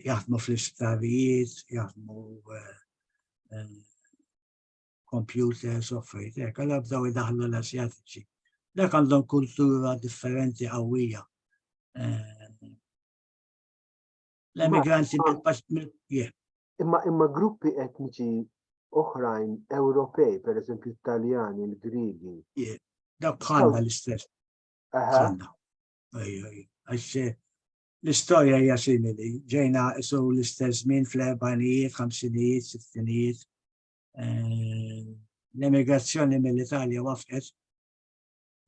jaħdmu fl-isptarijiet, jaħdmu computers u affarijiet hekk, allura bdew idaħħlu l-Asjatiċi. Dak għandhom kultura differenti qawwija. L-emigranti Imma gruppi etniċi oħrajn Ewropej, pereżempju Taljani, il-Griegi. Dak bħalna l-istess. Għax l-istorja hija simili, ġejna isu l-istess żmien fl-erbanijiet, ħamsinijiet, sittinijiet. L-emigrazzjoni mill-Italja wafqet.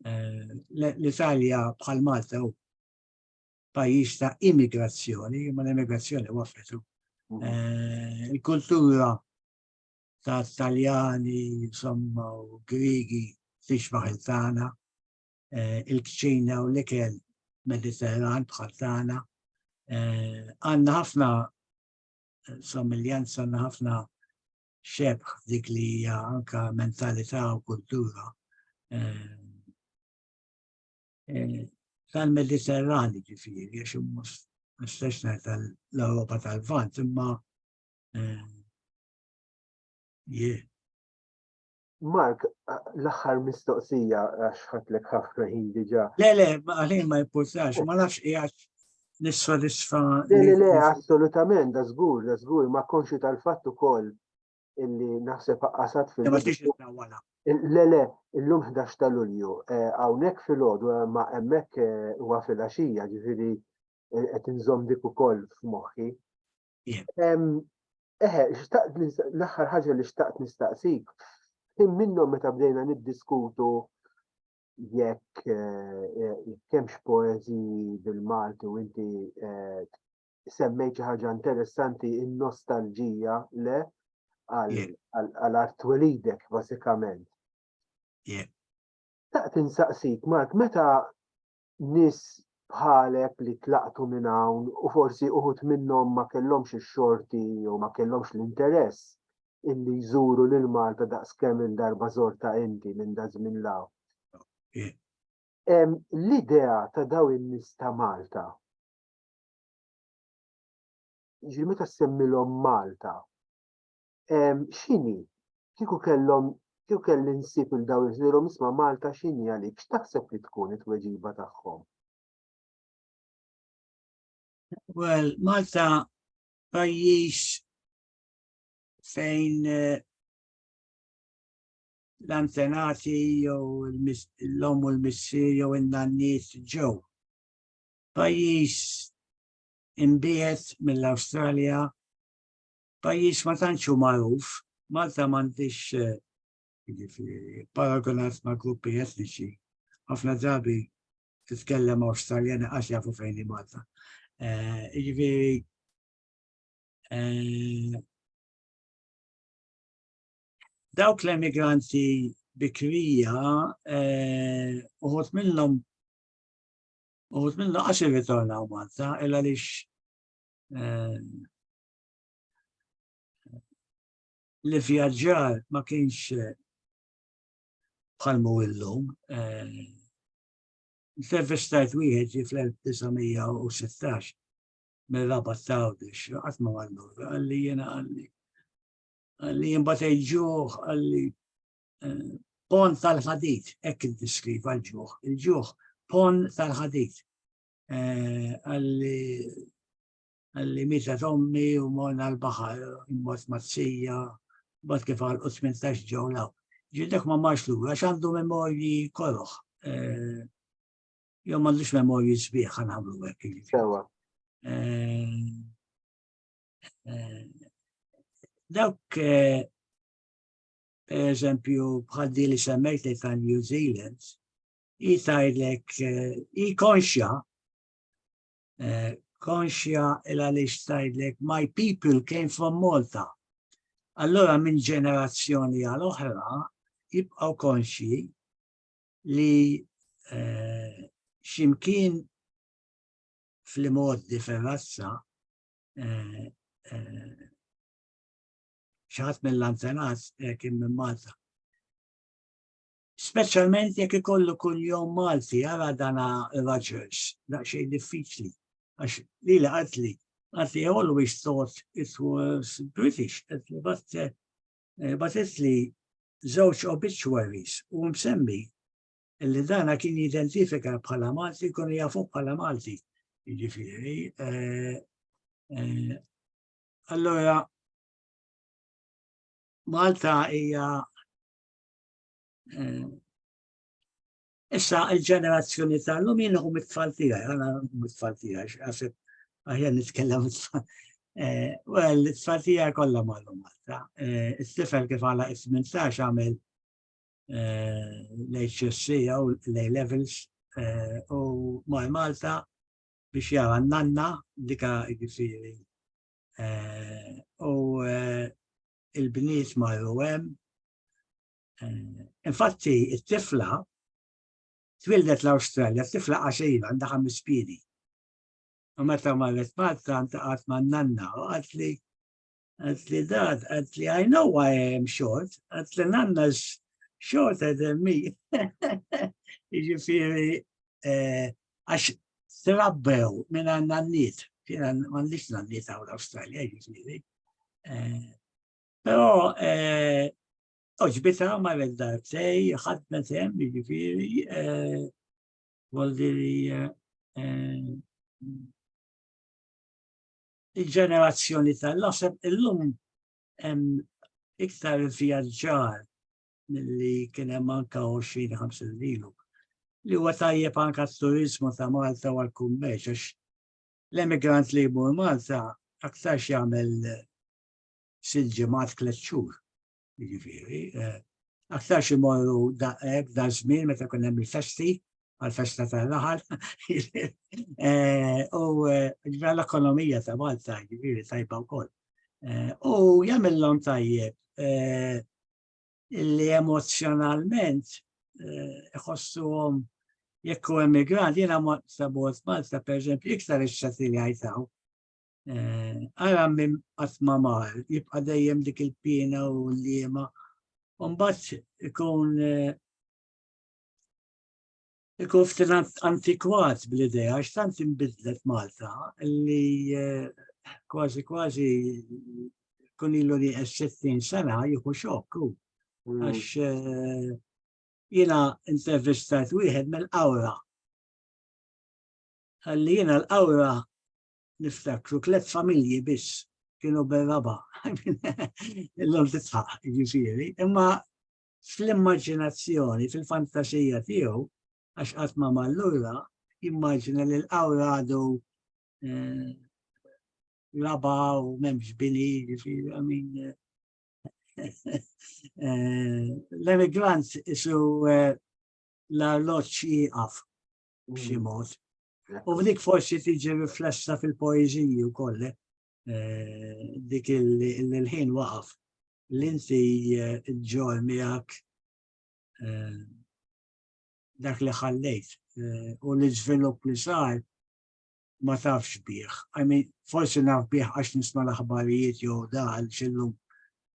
L-Italja bħal Malta hu pajjiż ta' immigrazzjoni, ma l-immigrazzjoni wafqet. Il-kultura ta' Taljani, insomma, u Griegi tixbaħ il-tagħna, il-kċina u l-ikel Mediterran bħal tagħna. Għandna ħafna somiljanza, għandna ħafna xebħ dik li hija anke mentalità u kultura tal-Mediterrani ġifieri, għax mhux tal-Ewropa tal-Lvant, imma Mark, l-aħħar mistoqsija għax ħadlek ħafna ħin diġà. Le, għalin ma jimpurtax, ma nafx qiegħed nissodisfa. Le, assolutament, da żgur, ma konxi tal-fatt ukoll illi naħseb qasat Le, illum 11 ta' Lulju, hawnhekk filgħodu ma hemmhekk huwa filgħaxija, ġifieri qed inżomm dik ukoll f'moħħi. L-aħħar ħaġa li xtaqt nistaqsik, minnhom meta bdejna niddiskutu jekk kemmx poeżi bil-Malti u inti semmejt xi ħaġa interessanti in-nostalġija le għal-art welidek bażikament. Taqt insaqsik, Mark, meta nies bħalek li tlaqtu minn hawn u forsi uħud minnhom ma kellhomx ix-xorti u ma kellhomx l-interess illi jżuru lil Malta daqskemm il-darba żorta inti minn da żmien law. L-idea ta' daw in-nies ta' Malta, ġi meta semmilhom Malta, x'inhi? Kieku kelli nsib il-daw iżilhom isma' Malta x'inhi għalik, x'taħseb li tkun it-tweġiba tagħhom? Well, Malta pajjiż fejn l-antenati jew l-om u l-missier jew in-nannies ġew. Pajjiż imbiet mill-Awstralja, pajjiż ma tantx hu magħruf. Malta m'għandix paragonat ma' gruppi etniċi. Ħafna drabi titkellem Awstraljani għax jafu fejn hi Malta. Jiġifieri dawk l-emigranti bikrija uħud minnhom għax irritornaw Malta illa għaliex li vjaġġar ma kienx bħalmu illum. Intervistajt wieħed ġie fl-1916 mir-Rabat Tawdix, qatt ma għallu, għalli jimbagħad ġuħ, għalli pont tal-ħadid, hekk indeskriva l-ġuħ, il-ġuħ pont tal-ħadid. Għalli mietet ommi u morna l-baħar, immort mazzija, bad kif għal 18 ġew law. Ġildek ma marx lura, għax għandu memorji korroħ. Jew m'għandux memorji sbieħ ħanħamlu hekk. Sewa. Dawk per eżempju bħal di li semmejt li ta' New Zealand, i tgħidlek i konxja illa li tgħidlek my people came from Malta. Allora minn ġenerazzjoni għal oħra jibqgħu konxji li x'imkien fl-modi fir-razza xi ħadd mill-antenat kien minn Malta. Speċjalment jekk ikollu kuljum Malti, ara dana Rogers, daqsxejn diffiċli. Għax lili qatli, I always thought it was British, but itli żewġ obituaries u msemmi illi dana kien jidentifika bħala Malti, kun jafu bħala Malti. Jiġifieri. Allora Malta hija Issa il-ġenerazzjoni tal-lum jien hu mit-tfal tiegħi, għana mit-tfal tiegħi, għasib aħjar nitkellem it-tfal. Well, it-tfal tiegħi kollha magħhom Malta. Is-tifel kif għala 18 għamel l-HSC jew l-A-levels u mar Malta biex jara n-nanna dika jiġifieri. U il-bniet marru hemm. Infatti, it-tifla twildet l-Awstralja, t-tifla għaxejra, għandha 5 piedi. U meta marret Malta ntaqgħet man-nanna u qalt li dad, qalt li I know why I am short, qalt li nanna's shorter than me. Jiġifieri għax trabbew minn għan-nanniet, jiena m'għandix nanniet hawn l-Awstralja, jiġifieri. Però oġbita marret darbtej, ħadmet hemm, jiġifieri, vuol il-ġenerazzjoni tal-laseb illum hemm iktar vjaġġar milli kien hemm anke 20-25 ilu. Li huwa tajjeb anke t-turiżmu ta' Malta u għall-kummerċ għax l-emigrant li jmur Malta aktar jagħmel 6 ġimgħat 3 xhur. Jiġifieri, aktar imorru da żmien meta kien hemm il-festi, għal-festa tal-laħal, u l-ekonomija ta' Malta jiġifieri tajba wkoll. U jagħmilhom tajjeb illi emozjonalment iħossuhom jekk hu emigrant, jiena sabot Malta pereżempju iktar ix-xati li jgħajtaw. Ara minn qatt ma mar, jibqa' dejjem dik il-pjena u l-liema, u mbagħad ikun ftit antikwat bl-idea, għax tant inbidlet Malta li kważi kun ilu li 60 sena jieħu xokk hu. Għax jiena intervistat wieħed mill-Qawra. Ħalli jiena l-Qawra niftakru 3 familji biss kienu bil-raba. L-lum titħaq, jiġifieri. Imma fl-immaġinazzjoni, fil-fantasija tiegħu, għax qatt ma mal-lura, jimmaġina li l-Qawra għadu raba u m'hemmx bini, jiġifieri, l-emigrant isu l-arloġġ jieqaf b'xi mod. U dik forsi tiġi riflessa fil-poeżiji wkoll, dik il-ħin waqaf l-inti ġol miegħek dak li ħallejt u l-iżvilupp li sar ma tafx bih. Forsi naf bih għax nisma' l-aħbarijiet jew daħal xillum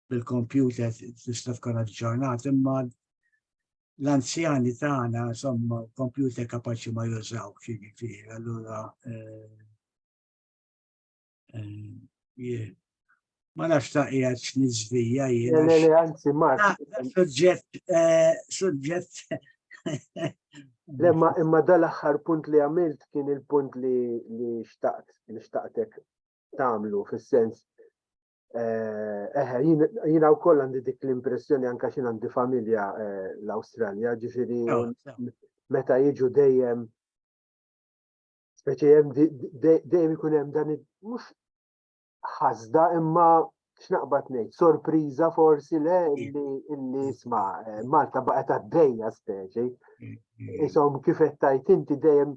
bil-kompjuter tista' tkun aġġornat, imma l-anzjani tagħna insomma kompjuter kapaċi ma jużawx, jiġifieri, allura ma nafx ta' qiegħed x'niżvija jiena. Anzi, Mark. Suġġett. Imma dal-aħħar punt li għamilt kien il-punt li xtaqtek tagħmlu fis-sens. Jiena wkoll għandi dik l-impressjoni anke xi għandi familja l-Awstralja, ġifieri meta jiġu dejjem speċi dejjem ikun hemm dan mhux ħasda imma x'naqbad ngħid, sorpriża forsi le illi isma' Malta baqgħet għaddejja speċi. Isom kif qed tgħid inti dejjem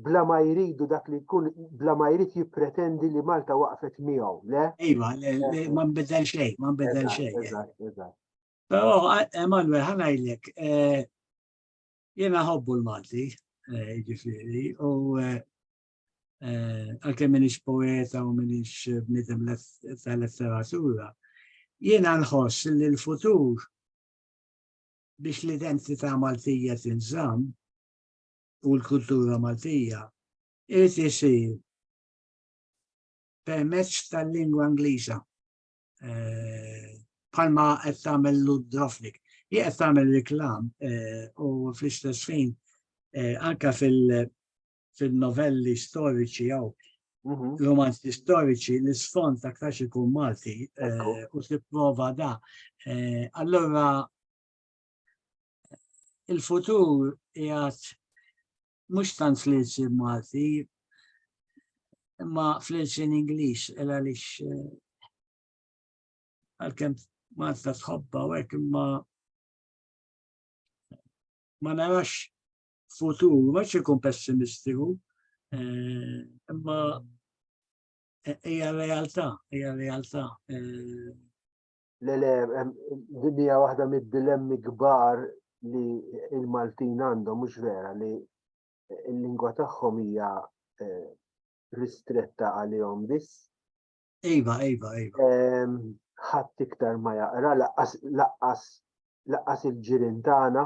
bla ma jridu dak li jkun bla ma jrid jippretendi li Malta waqfet miegħu, le? Iva, ma nbidel xejn, ma nbidel xejn. Eżatt. Però Emanuel ħanajlek, jiena ħobbu l-Malti, jiġifieri, u anke minix poeta u minix bniedem tal-letteratura, jiena nħoss li l-futur biex l-identità Maltija tinżamm u l-kultura Maltija irid isir permezz tal-lingwa Ingliża. Bħalma qed tagħmel Dubrovnik. Hi qed tagħmel riklam u fl-istess ħin anke fil-novelli storiċi jew romanzi storiċi l-isfond aktar ikun Malti u tipprova da. Allura il-futur jgħat mux translation Malti, imma fl-ilsin Ingliż, għalix għal-kem Malta tħobba u għek imma ma narax futur, ma ikun pessimistiku, imma hija realtà. Dinja waħda mid-dilemmi kbar li il-Maltin għandhom, mhux vera li il-lingwa tagħhom hija ristretta għalihom biss. Iva. Ħadd iktar ma jaqra laqqas il-ġirien tagħna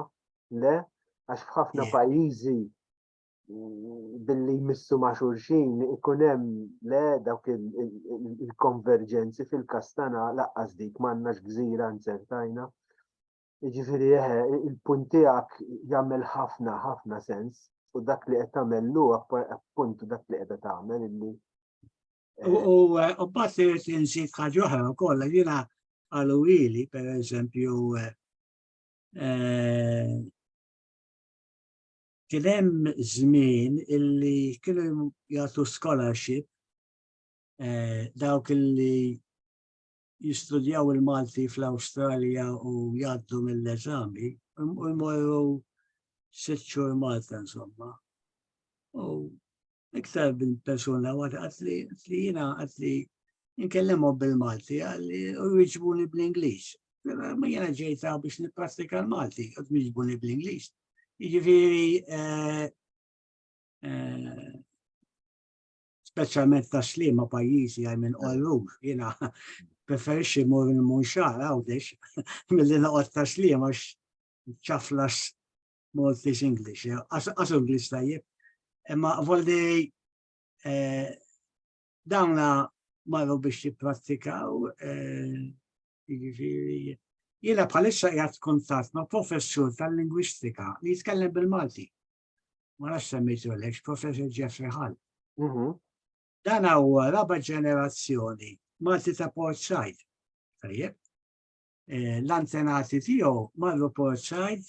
le għax f'ħafna pajjiżi billi jmissu ma' xulxin ikun hemm le dawk il-konverġenzi fil-kastana laqqas dik m'għandnax gżira nsertajna. Jiġifieri il-punt tiegħek jagħmel ħafna sens u dak li qed tagħmel appunt dak li qiegħda tagħmel illi. U mbagħad irid inżid ħaġa oħra wkoll jiena qalu ili pereżempju kien hemm żmien illi kienu jagħtu scholarship dawk illi jistudjaw il-Malti fl-Awstralja u jgħaddu mill-eżami u jmorru 6 xhur Malta insomma. U iktar bil-persuna għatli jiena għatli nkellemmhom bil-Malti għalli u jwiġbuni bl-Ingliż. Ma jiena ġejta biex nipprattika l-Malti u jwiġbuni bl-Ingliż. Jiġifieri speċjalment ta' Sliema pajjiżi minn Orrur, jiena preferixxi mmur il-Munxar għawdex milli noqgħod ta' Sliema ċaflas Maltese English, għas Ingliż tajjeb. Imma voldi dawna marru biex jipprattikaw, jiġifieri jiena bħalissa qiegħed kuntatt ma' professur tal-lingwistika li jitkellem bil-Malti. Ma nafx semmejtulek, Professor Jeffrey Hall. Dan huwa raba' ġenerazzjoni Malti ta' Port Said. Tajjeb. L-antenati tiegħu marru Port Said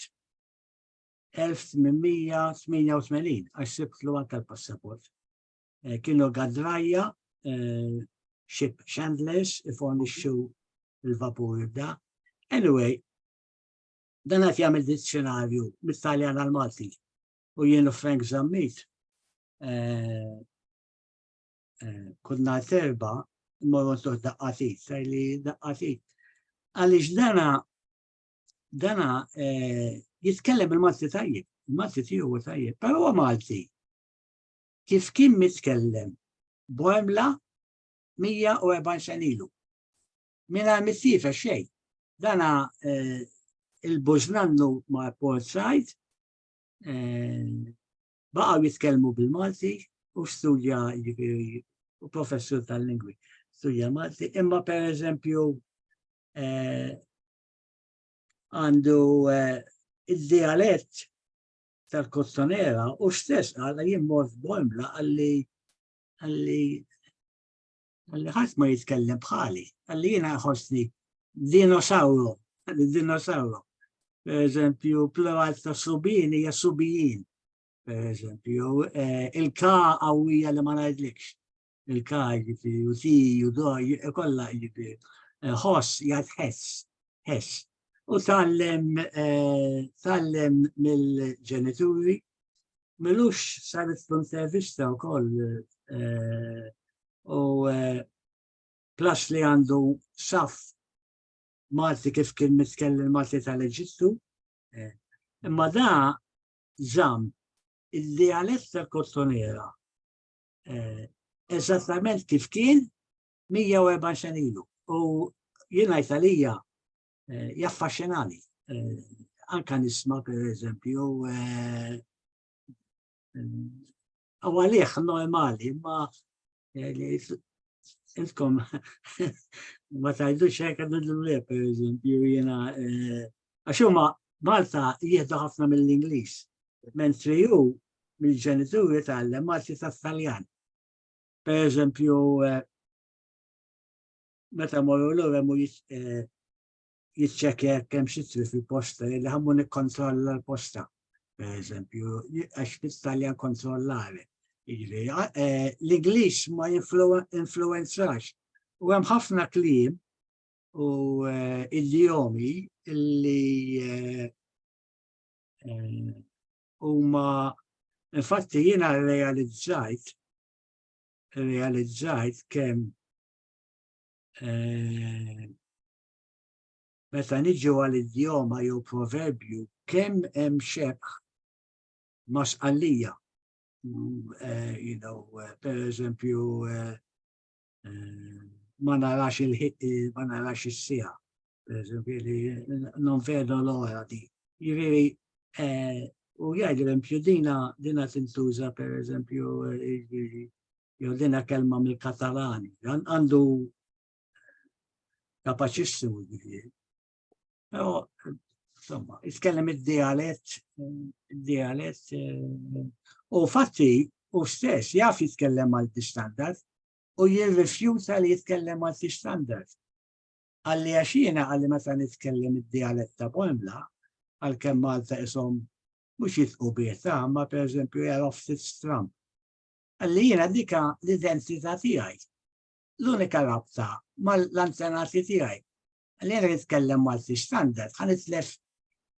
1888 għax sibtlu anke l-passaport. Kienu gadrajja ship chandlers ifornixxu il-vapur da. Anyway, dan qed jagħmel dizzjonarju mit-Taljan għal-Malti u jienu Frank Zammit kunna terba mmorru ntuħ daqqatit, sajli daqqatit. Għaliex dana jitkellem il-Malti tajjeb, il-Malti tiegħu tajjeb, però huwa Malti. Kif kien mitkellem Bormla 140 sena ilu. Mingħajr mittifa xejn. Dana il-Bużnannu ma' Port Said baqgħu jitkellmu bil-Malti u studja u professur tal-lingwi. Studja Malti, imma pereżempju għandu id-dialett tal-Kostonera u stess għalla jimmor f'Bormla għalli ħadd ma jitkellem bħali, għalli jiena ħossni dinosauro. Per eżempju, plural ta' subin hija subijin. Per eżempju, il-ka qawwija li ma ngħidlekx. Il-ka jiġifieri u ti u do kollha jiġifieri. Ħoss jgħid ħess. U tgħallem mill-ġenituri, milux saret l-intervista wkoll u plus li għandu saf Malti kif kien mitkellem Malti tal-Eġittu, imma da żamm id-dialett tal-Kostonera eżattament kif kien 140 sena ilu. U jiena Italija jaffaxxinani. Anka nisma' pereżempju għalih normali, imma intkom ma tgħidux hekk għandu per eżempju jiena għax huma Malta jieħdu ħafna mill-Ingliż, mentri hu mill-ġenituri tgħallem Malti tat-Taljan. Per eżempju meta morru lura jitċekja kemm xitri fil-posta li ħammu nikkontrolla l-posta. Per eżempju, għax fil-Taljan kontrollare. L-Ingliż ma influenzax. U hemm ħafna kliem u idiomi illi huma infatti jiena realizzajt kemm meta niġu għall-idjoma jew proverbju kemm hemm xebħ ma' sqallija. Per eżempju, ma narax is-sija. Per eżempju, li non vedo l'ora di. Jiġifieri, u jgħidilhom dina tintuża per eżempju, jew dina kelma mill-Katalani. Għandu kapaċissimu jiġifieri. Però, insomma, jitkellem id-dialett, u fatti, u stess, jaf jitkellem Malti-standard, u jirrifjuta li jitkellem Malti-standard. Għalli għaxina għalli meta nitkellem id-dialett ta' Polmla, għal-kem Malta isom mux jitqu bieta, ma per eżempju jgħarru ftit stram. Għalli jina dika l-identità tiegħi. L-unika rabta mal-antenati tiegħi. Għalli jena jitkellem Malti-standard, għan itlef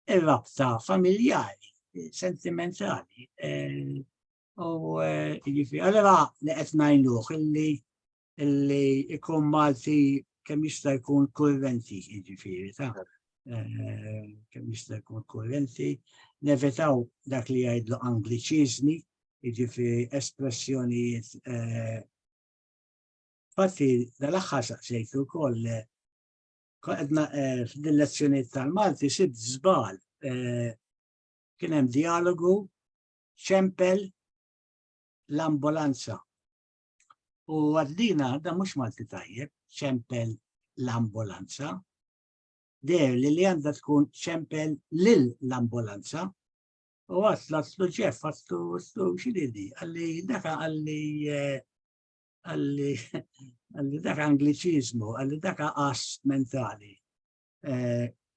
il-rabta familjari, sentimentali. Għallera li qed ngħinuh illi ikun Malti kemm jista' jkun kurrenti, jiġifieri ta' kemm jista' jkun kurrenti, nevitaw dak li jgħidlu Angliċiżmi, jiġifieri espressjonijiet. Infatti dal-aħħar saqsejtu wkoll f'dil-lezzjonijiet tal-Malti sibt żball. Kien hemm dialogu ċempel l-ambulanza. U għaddina, da mux Malti tajjeb, ċempel l-ambulanza. Der li għandha tkun ċempel l-ambulanza. U għatlu ġeff, għatlu xididi, għalli daka għalli daka Angliċizmu, għalli daka as mentali.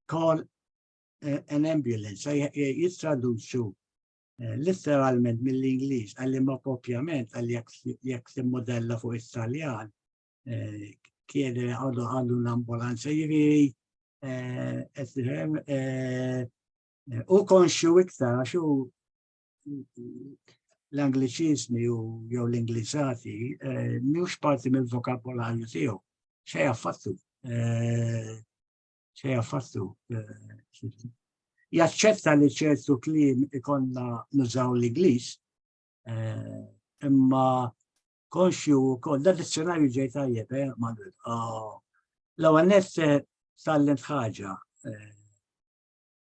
Call an ambulance, jitraduċu literalment mill-Ingliż, għalli ma propjament, għalli jek modella fuq Italjan, kiede għallu l-ambulanza, jivi u konxu iktar, għaxu l-Angliċizmi jew l-Ingliżati, mhux parti mill-vokabularju tiegħu, xejn affattu. Jaċċetta li ċertu kliem ikonna nużaw l-Ingliż, imma konxju wkoll da dizzjonarju ġej tajjeb, Madrid. L-ewwel nett tallimt ħaġa.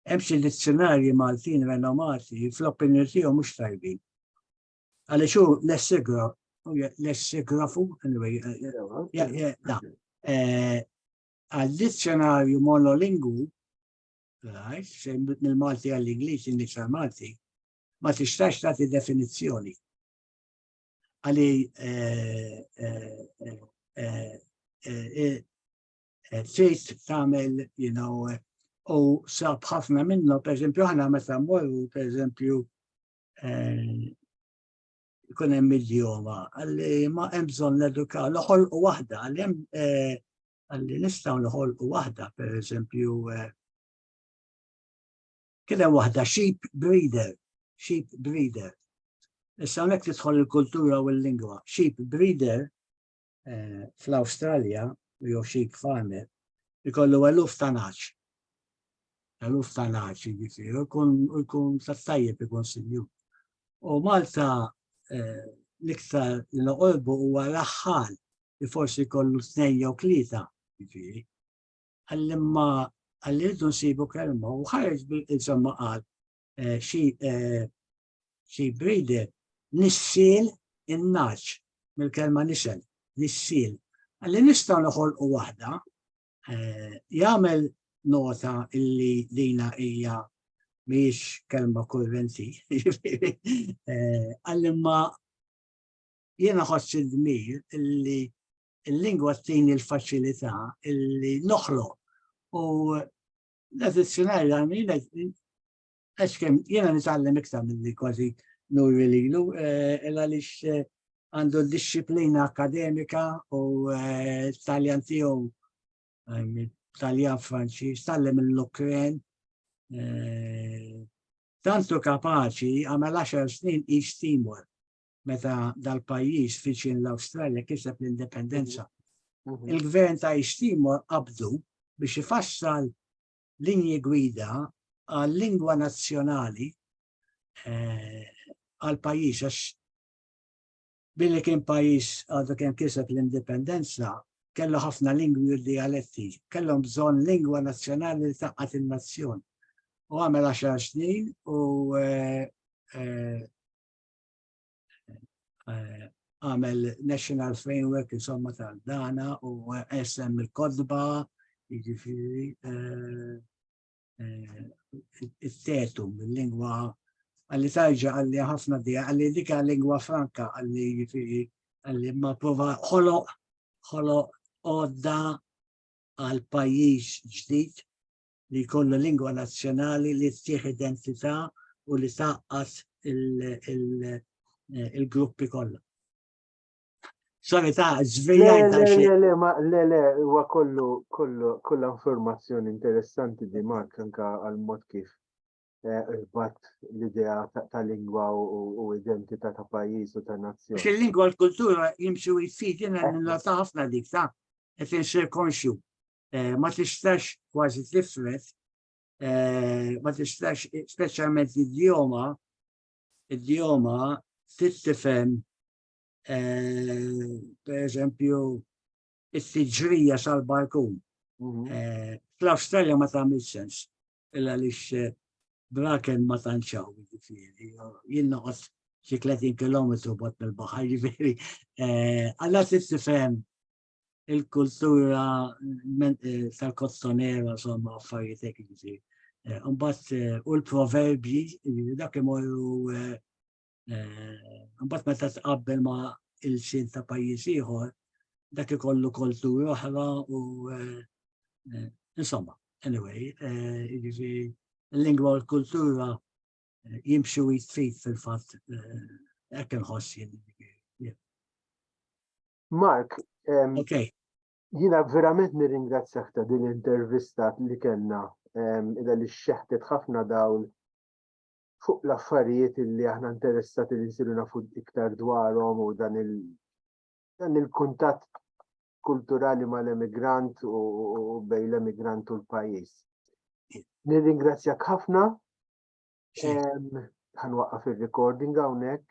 Hemm xi dizzjonarji Maltin renomati fl-opinjoni tiegħu mhux tajbin. Għaliex hu lessigrafu, għal-dizzjonarju monolingwu, mill-Malti għall-Ingliż, Ingliż għal-Malti, ma tistax tagħti definizzjoni. Għalli trid tagħmel, u sab ħafna minnu, per eżempju, aħna meta mmorru, per eżempju, ikun hemm idioma, għalli ma hemm bżonn nedukaw, noħolqu waħda, għalli nistgħu noħolqu waħda, per eżempju, kien hemm waħda sheep breeder. Issa hawnhekk tidħol il-kultura u l-lingwa. Sheep breeder fl-Awstralja, jew sheep farmer, ikollu eluf ta' naċ. Eluf ta' naċ, jiġifieri, ikun tajjeb ikun sinjur. U Malta l-iktar l-qorbu huwa raħħal li forsi jkollu 2 jew 3, jiġifieri. Għallimma għalli rridu nsibu kelma u ħareġ insomma qal xi breeder nissiel in-naċ mill-kelma nisel, nissiel. Għalli nistgħu noħolqu waħda jagħmel nota illi dina hija mhijiex kelma kurrenti. Għallimma jiena ħoss id-dmir illi l-lingwa tini l-faċilità illi noħloq u L-addizzjonali għamil, għaxkem jena nitgħallem iktar mill-li kważi nuri lilu, għalix għandu l-disciplina akademika u Taljan tiegħu Taljan Franċiż, tallem l-Ukren, tantu kapaċi għamel 10 snin East Timor, meta dal-pajjiż fiċin l-Awstralja kiseb l-indipendenza. Il-gvern ta' East Timor qabdu biex ifassal linji gwida għal-lingwa nazzjonali għal-pajjiż, għax billi kien pajjiż għadu kien kiseb l-indipendenza, kellu ħafna lingwi u dialetti, kellhom bżonn lingwa nazzjonali li taqqat il-nazzjon. U għamel 10 snin u għamel National Framework insomma tal-dana u SM il-kodba, jiġifieri it-tetum, il-lingwa għalli tarġa għalli ħafna dija, għalli dika lingwa franka għalli jiġifieri għalli ma prova ħolo għodda għal pajjiż ġdid li jkollu lingwa nazzjonali li tieħ identità u li taqqas il-gruppi kollha. Sorry ta' żvijajt ta' xi. Le, huwa kollha informazzjoni interessanti di Mark anka għal mod kif bat l-idea ta' lingwa u identità ta' pajjiż u ta' nazzjon. Il-lingwa l-kultura jimxu jfid jiena nilata ħafna dik ta' qed insir konxju. Ma tistax kważi tifret, ma tistax speċjalment id-dioma tittifhem per eżempju it-tiġrija sal-barkun. Fl-Awstralja ma tagħmel sens illa għaliex braken ma tantxaw jiġifieri. Jien noqgħod xi 30 kilometru bot mill-baħar jiġifieri. Alla tittifhem il-kultura tal-kottonera insomma affarijiet hekk jiġifieri. Imbagħad u l-proverbji dak imorru imbagħad meta tqabbel ma' il-sin ta' pajjiż ieħor dak ikollu kultura oħra u insomma, anyway, jiġifieri il-lingwa u l-kultura jimxu jitfid fil-fatt hekk inħoss jien. Mark, Okay. jiena verament nirringrazzjak ta' din l-intervista li kellna illa li xeħtet ħafna dawl fuq l-affarijiet li aħna interessati li nsiru nafu iktar dwarhom u dan il-kuntatt kulturali mal-emigrant u bejn l-emigrant u l-pajjiż. Nirringrazzjak ħafna. Ħanwaqqaf ir-recording hawnhekk.